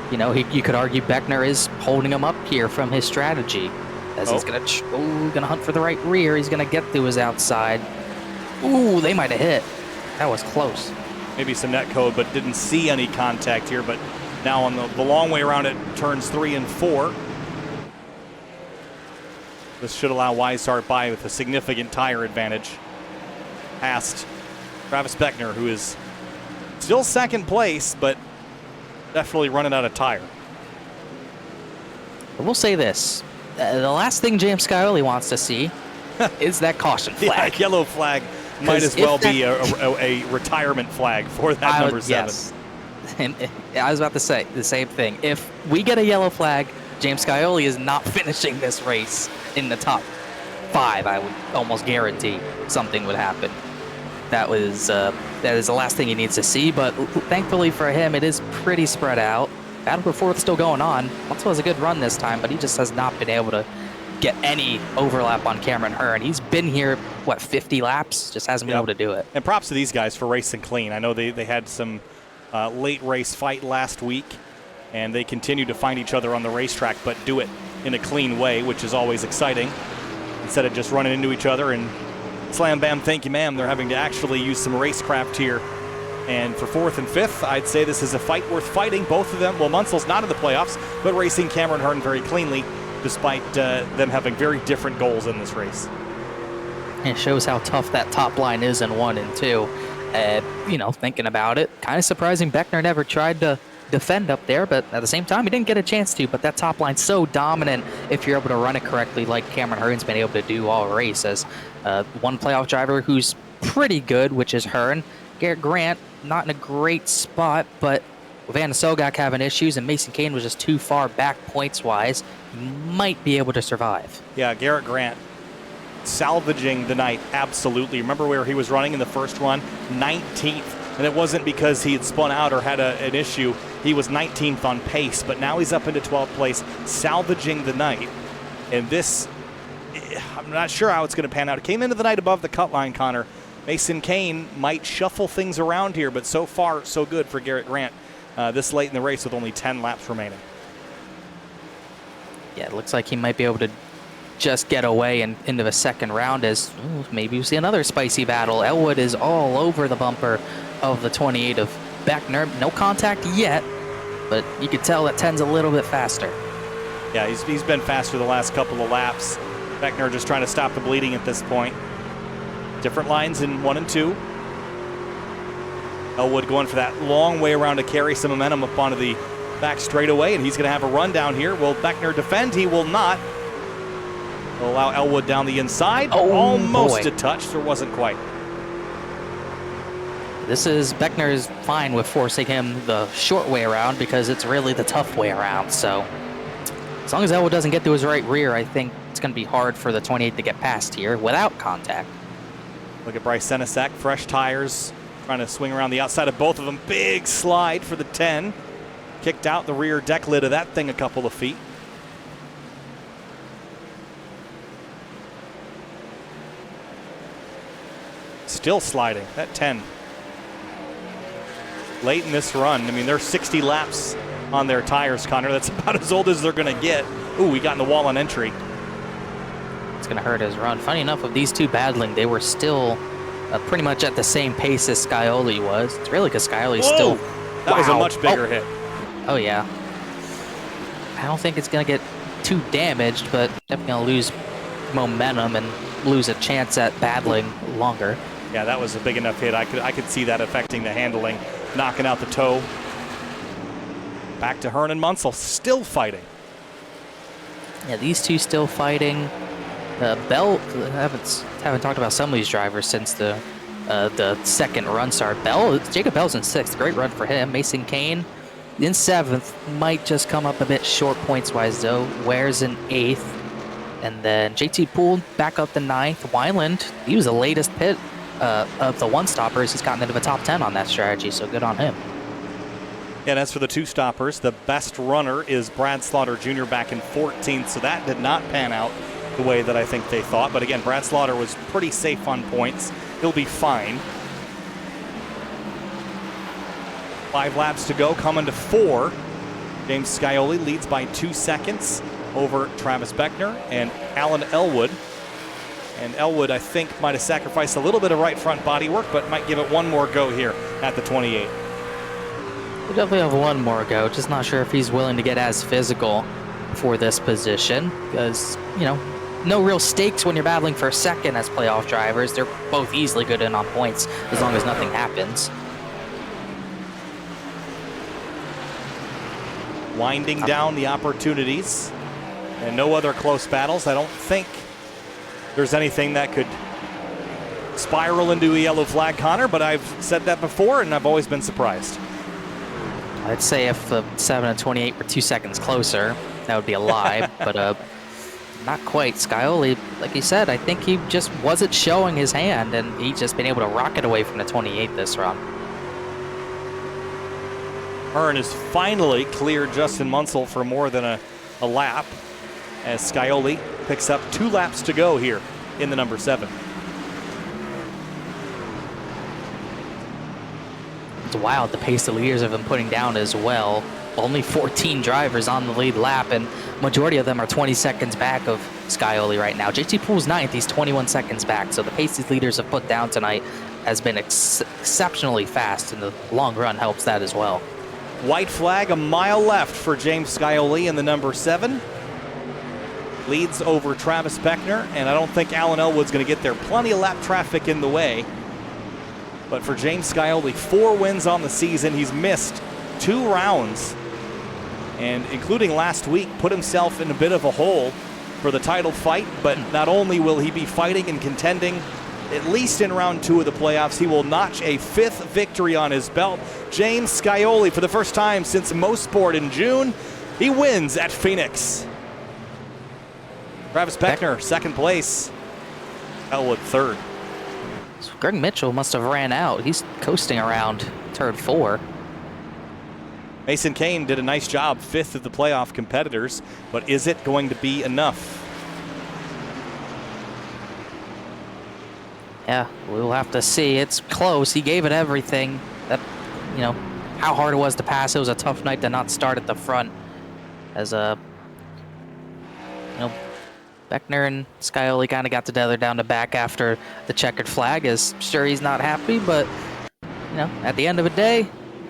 you could argue Beckner is holding him up here from his strategy. As he's going to hunt for the right rear. He's going to get to his outside. Ooh, they might have hit. That was close. Maybe some net code, but didn't see any contact here. But now on the long way around it, turns 3 and 4. This should allow Weishart by with a significant tire advantage past Travis Beckner, who is still 2nd place, but definitely running out of tire. We'll say this. The last thing James Scioli wants to see is that caution flag. Yeah, yellow flag might as well be a retirement flag for that number 7. Yes. And I was about to say the same thing. If we get a yellow flag, James Scioli is not finishing this race in the top 5. I would almost guarantee something would happen. That is the last thing he needs to see, but thankfully for him, it is pretty spread out. Battle for 4th still going on. Munsell has a good run this time, but he just has not been able to get any overlap on Cameron Hearn. He's been here, 50 laps? Just hasn't been able to do it. And props to these guys for racing clean. I know they had some late race fight last week, and they continue to find each other on the racetrack, but do it in a clean way, which is always exciting, instead of just running into each other and Slam bam, thank you ma'am. They're having to actually use some racecraft here. And for 4th and 5th, I'd say this is a fight worth fighting. Both of them, well, Munsell's not in the playoffs, but racing Cameron Hearn very cleanly, despite them having very different goals in this race. It shows how tough that top line is in 1 and 2. You know, thinking about it, kind of surprising Beckner never tried to defend up there, but at the same time, he didn't get a chance to. But that top line's so dominant if you're able to run it correctly, like Cameron Hearn's been able to do all race. As one playoff driver who's pretty good, which is Hearn. Garrett Grant, not in a great spot, but with Anna Sogak having issues and Mason Kane was just too far back points-wise, might be able to survive. Yeah, Garrett Grant salvaging the night, absolutely. Remember where he was running in the first run? 19th. And it wasn't because he had spun out or had an issue. He was 19th on pace, but now he's up into 12th place, salvaging the night. And this, I'm not sure how it's going to pan out. It came into the night above the cut line, Connor. Mason Kane might shuffle things around here, but so far, so good for Garrett Grant this late in the race with only 10 laps remaining. Yeah, it looks like he might be able to just get away and into the second round as maybe we see another spicy battle. Elwood is all over the bumper of the 28 of Beckner. No contact yet, but you could tell that 10's a little bit faster. Yeah, he's been faster the last couple of laps. Beckner just trying to stop the bleeding at this point. Different lines in 1 and 2. Elwood going for that long way around to carry some momentum up onto the back straightaway, and he's going to have a run down here. Will Beckner defend? He will not. He'll allow Elwood down the inside. Oh, almost boy. a touch, there wasn't quite. Beckner is fine with forcing him the short way around because it's really the tough way around. So as long as Elwood doesn't get to his right rear, I think it's going to be hard for the 28 to get past here without contact. Look at Bryce Senesek, fresh tires, trying to swing around the outside of both of them. Big slide for the 10. Kicked out the rear deck lid of that thing a couple of feet. Still sliding, that 10. Late in this run, I mean, they're 60 laps on their tires, Connor. That's about as old as they're going to get. Ooh, we got in the wall on entry. It's going to hurt his run. Funny enough, of these two battling, they were still pretty much at the same pace as Scioli was. It's really because Scioli's still... That was a much bigger hit. Oh, yeah. I don't think it's going to get too damaged, but definitely going to lose momentum and lose a chance at battling longer. Yeah, that was a big enough hit. I could see that affecting the handling, knocking out the toe. Back to Hearn and Munsell, still fighting. Yeah, these two still fighting. Bell, haven't talked about some of these drivers since the second run start. Jacob Bell's in 6th, great run for him. Mason Kane in 7th, might just come up a bit short points-wise though. Ware's in 8th. And then JT Poole back up to 9th. Wineland, he was the latest pit of the one-stoppers. He's gotten into the top 10 on that strategy, so good on him. And as for the two-stoppers, the best runner is Brad Slaughter Jr. back in 14th, so that did not pan out the way that I think they thought. But again, Brad Slaughter was pretty safe on points. He'll be fine. 5 laps to go, coming to 4. James Scioli leads by 2 seconds over Travis Beckner and Alan Elwood. And Elwood, I think, might have sacrificed a little bit of right front body work, but might give it one more go here at the 28. We'll definitely have one more go. Just not sure if he's willing to get as physical for this position because, you know, no real stakes when you're battling for a second as playoff drivers. They're both easily good in on points as long as nothing happens. Winding down the opportunities and no other close battles. I don't think there's anything that could spiral into a yellow flag, Connor, but I've said that before and I've always been surprised. I'd say if the 7 and 28 were 2 seconds closer, that would be a lie, but not quite. Scioli, like you said, I think he just wasn't showing his hand, and he's just been able to rocket away from the 28 this run. Hearn has finally cleared Justin Munsell for more than a lap as Scioli picks up 2 laps to go here in the number 7. It's wild the pace the leaders have been putting down as well. only 14 drivers on the lead lap, and majority of them are 20 seconds back of Scioli right now. JT Poole's 9th, he's 21 seconds back, so the pace these leaders have put down tonight has been exceptionally fast, and the long run helps that as well. White flag, a mile left for James Scioli in the number 7. Leads over Travis Beckner, and I don't think Alan Elwood's going to get there. Plenty of lap traffic in the way. But for James Scioli, 4 wins on the season. He's missed 2 rounds, and including last week, put himself in a bit of a hole for the title fight. But not only will he be fighting and contending at least in round 2 of the playoffs, he will notch a 5th victory on his belt. James Scioli, for the first time since Mosport in June, he wins at Phoenix. Travis Beckner, 2nd place. Elwood, 3rd. So Greg Mitchell must have ran out. He's coasting around turn 4. Mason Kane did a nice job, 5th of the playoff competitors, but is it going to be enough? Yeah, we'll have to see. It's close. He gave it everything. That, you know, how hard it was to pass. It was a tough night to not start at the front. As Beckner and Scioli kind of got together down the back after the checkered flag. Is sure he's not happy, but at the end of the day,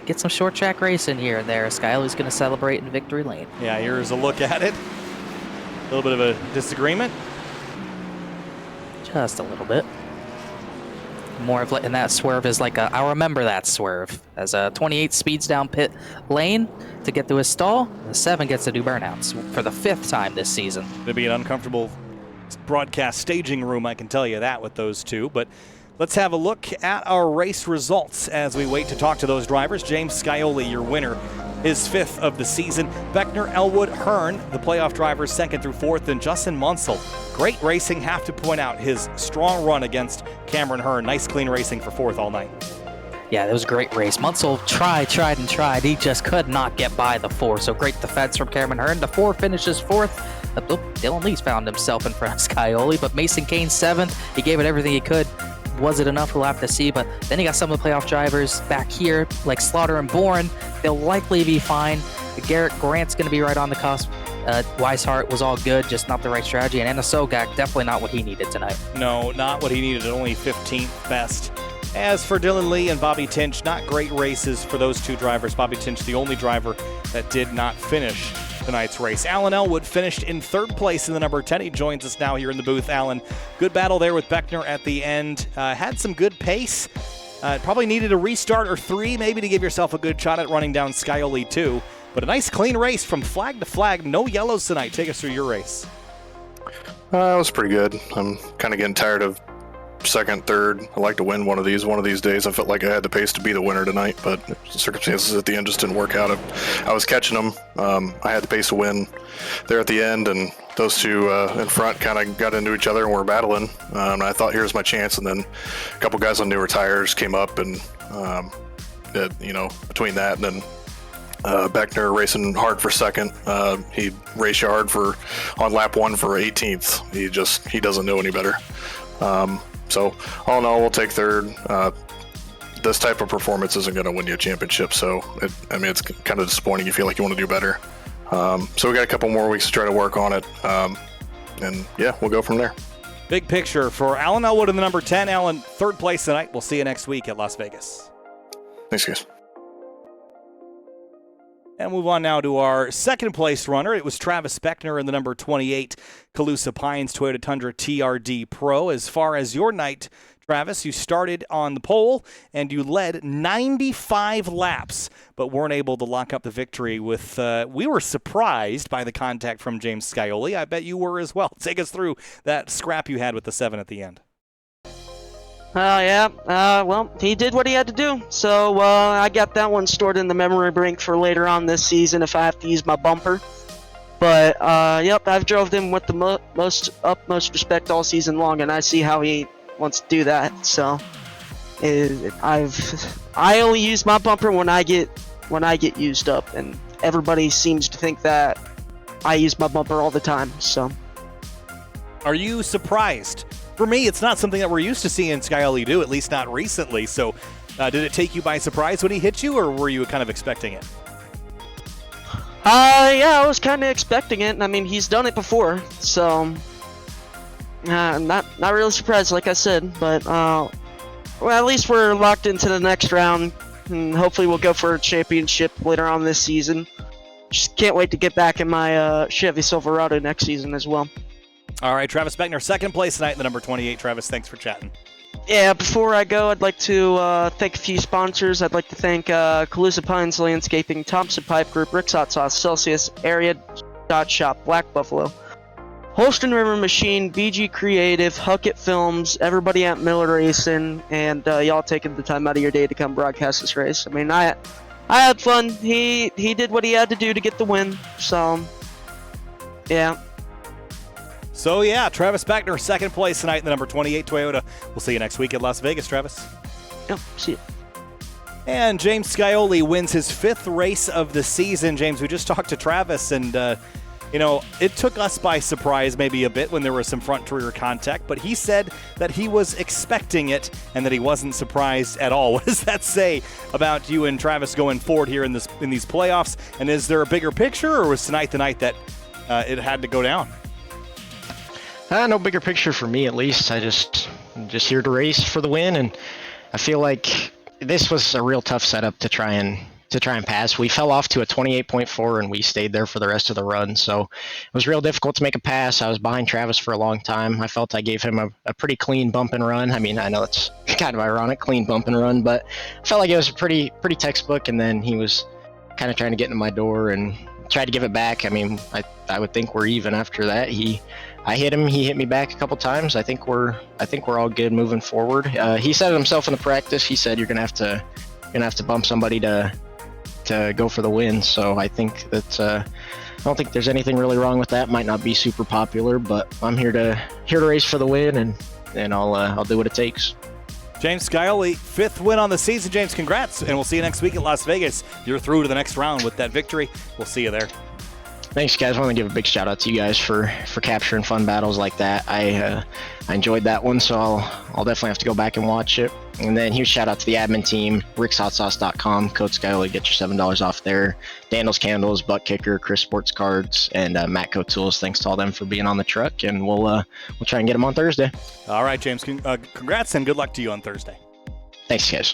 get some short track racing here and there. Scioli's going to celebrate in victory lane. Yeah, here's a look at it. A little bit of a disagreement. Just a little bit. More of and that swerve is like a, I'll remember that swerve. As a 28 speeds down pit lane to get to his stall, the 7 gets to do burnouts for the 5th time this season. It'll be an uncomfortable broadcast staging room, I can tell you that, with those two. But let's have a look at our race results as we wait to talk to those drivers. James Scioli, your winner, his 5th of the season. Beckner, Elwood, Hearn, the playoff drivers 2nd through 4th, and Justin Munsell. Great racing, have to point out his strong run against Cameron Hearn. Nice clean racing for 4th all night. Yeah, that was a great race. Munsell tried. He just could not get by the 4. So great defense from Cameron Hearn. The 4 finishes 4th. Dylan Lees found himself in front of Scioli, but Mason Kane 7th. He gave it everything he could. Was it enough? We'll have to see. But then you got some of the playoff drivers back here, like Slaughter and Bourne. They'll likely be fine. Garrett Grant's going to be right on the cusp. Weishart was all good, just not the right strategy. And Anna Sogak, definitely not what he needed tonight. No, not what he needed. Only 15th best. As for Dylan Lee and Bobby Tinch, not great races for those 2 drivers. Bobby Tinch, the only driver that did not finish tonight's race. Alan Elwood finished in 3rd place in the number 10. He joins us now here in the booth. Alan, good battle there with Beckner at the end. Had some good pace. Probably needed a restart or 3 maybe to give yourself a good shot at running down Scioli too. But a nice clean race from flag to flag. No yellows tonight. Take us through your race. It was pretty good. I'm kind of getting tired of 2nd, 3rd. I like to win one of these days. I felt like I had the pace to be the winner tonight, but the circumstances at the end just didn't work out. I was catching them. I had the pace to win there at the end, and those 2 in front kind of got into each other and were battling. And I thought, here's my chance. And then a couple guys on newer tires came up, and between that and then Beckner racing hard for 2nd. He raced hard on lap 1 for 18th. He doesn't know any better. So all in all, we'll take 3rd. This type of performance isn't going to win you a championship, so it's kind of disappointing. You feel like you want to do better. So we got a couple more weeks to try to work on it, and yeah, we'll go from there. Big picture for Alan Elwood in the number 10. Alan, 3rd place tonight. We'll see you next week at Las Vegas. Thanks, guys. And move on now to our 2nd place runner. It was Travis Beckner in the number 28 Calusa Pines Toyota Tundra TRD Pro. As far as your night, Travis, you started on the pole and you led 95 laps, but weren't able to lock up the victory with, we were surprised by the contact from James Scioli. I bet you were as well. Take us through that scrap you had with the 7 at the end. Well, he did what he had to do, so I got that one stored in the memory bank for later on this season if I have to use my bumper. But, I've drove him with the utmost respect all season long, and I see how he wants to do that. So, I only use my bumper when I get used up, and everybody seems to think that I use my bumper all the time. So, are you surprised? For me, it's not something that we're used to seeing Scioli do, at least not recently. So, did it take you by surprise when he hit you, or were you kind of expecting it? Yeah, I was kind of expecting it. I mean, he's done it before, so not really surprised, like I said. But well, at least we're locked into the next round, and hopefully we'll go for a championship later on this season. Just can't wait to get back in my Chevy Silverado next season as well. All right, Travis Beckner, second place tonight in the number 28. Travis, thanks for chatting. Yeah, before I go, I'd like to thank a few sponsors. I'd like to thank Calusa Pines Landscaping, Thompson Pipe Group, Rick's Hot Sauce, Celsius, Area Dot Shop, Black Buffalo, Holston River Machine, BG Creative, Huckett Films, everybody at Miller Racing, and y'all taking the time out of your day to come broadcast this race. I mean, I had fun. He did what he had to do to get the win. So, yeah. So, yeah, Travis Beckner, second place tonight in the number 28 Toyota. We'll see you next week at Las Vegas, Travis. Yep, see you. And James Scioli wins his 5th race of the season. James, we just talked to Travis, and, it took us by surprise maybe a bit when there was some front-to-rear contact, but he said that he was expecting it and that he wasn't surprised at all. What does that say about you and Travis going forward here in these playoffs? And is there a bigger picture, or was tonight the night that it had to go down? No bigger picture for me, at least. I'm just here to race for the win, and I feel like this was a real tough setup to try and pass. We fell off to a 28.4, and we stayed there for the rest of the run. So it was real difficult to make a pass. I was behind Travis for a long time. I felt I gave him a pretty clean bump and run. I mean, I know it's kind of ironic, clean bump and run, but I felt like it was a pretty textbook. And then he was kind of trying to get into my door and tried to give it back. I mean, I would think we're even after that. I hit him. He hit me back a couple times. I think we're all good moving forward. He said it himself in the practice. He said you're gonna have to bump somebody to go for the win. So I think that I don't think there's anything really wrong with that. Might not be super popular, but I'm here to race for the win, and I'll do what it takes. James Scioli, 5th win on the season. James, congrats, and we'll see you next week at Las Vegas. You're through to the next round with that victory. We'll see you there. Thanks, guys. I want to give a big shout out to you guys for capturing fun battles like that. I enjoyed that one, so I'll definitely have to go back and watch it. And then huge shout out to the admin team, rickshotsauce.com, code Scioli, get your $7 off there. Daniels Candles, Butt Kicker, Chris Sports Cards, and Matco Tools. Thanks to all them for being on the truck, and we'll try and get them on Thursday. All right, James. Congrats and good luck to you on Thursday. Thanks, guys.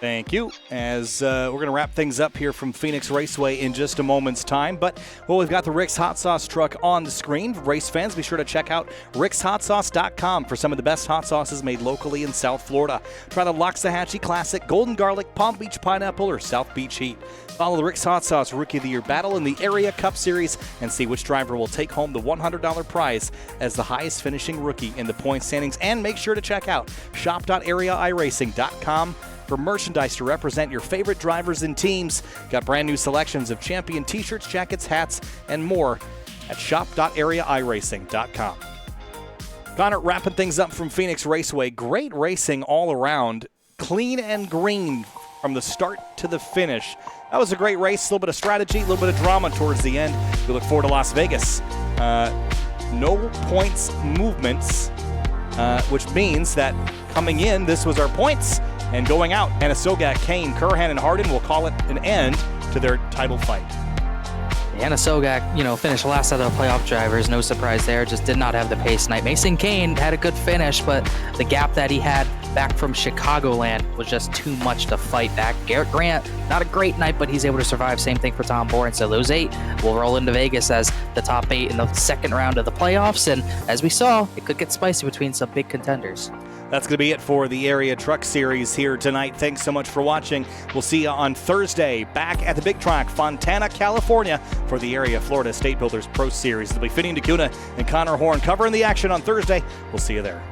Thank you. As we're going to wrap things up here from Phoenix Raceway in just a moment's time. But, well, we've got the Rick's Hot Sauce truck on the screen. Race fans, be sure to check out rickshotsauce.com for some of the best hot sauces made locally in South Florida. Try the Loxahatchee Classic, Golden Garlic, Palm Beach Pineapple, or South Beach Heat. Follow the Rick's Hot Sauce Rookie of the Year battle in the Area Cup Series and see which driver will take home the $100 prize as the highest finishing rookie in the point standings. And make sure to check out shop.areairacing.com for merchandise to represent your favorite drivers and teams. Got brand new selections of champion t-shirts, jackets, hats, and more at shop.areairacing.com. Connor, wrapping things up from Phoenix Raceway. Great racing all around. Clean and green from the start to the finish. That was a great race. A little bit of strategy, a little bit of drama towards the end. We look forward to Las Vegas. No points movements, which means that coming in, this was our points. And going out, Anasoga, Kane, Curhan, and Hardin will call it an end to their title fight. Anasoga, finished last out of the playoff drivers. No surprise there. Just did not have the pace tonight. Mason Kane had a good finish, but the gap that he had back from Chicagoland was just too much to fight back. Garrett Grant, not a great night, but he's able to survive. Same thing for Tom Boren. So those 8 will roll into Vegas as the top 8 in the second round of the playoffs. And as we saw, it could get spicy between some big contenders. That's going to be it for the Area Truck Series here tonight. Thanks so much for watching. We'll see you on Thursday back at the big track, Fontana, California, for the Area Florida State Builders Pro Series. It'll be Finian DeCuna and Connor Horn covering the action on Thursday. We'll see you there.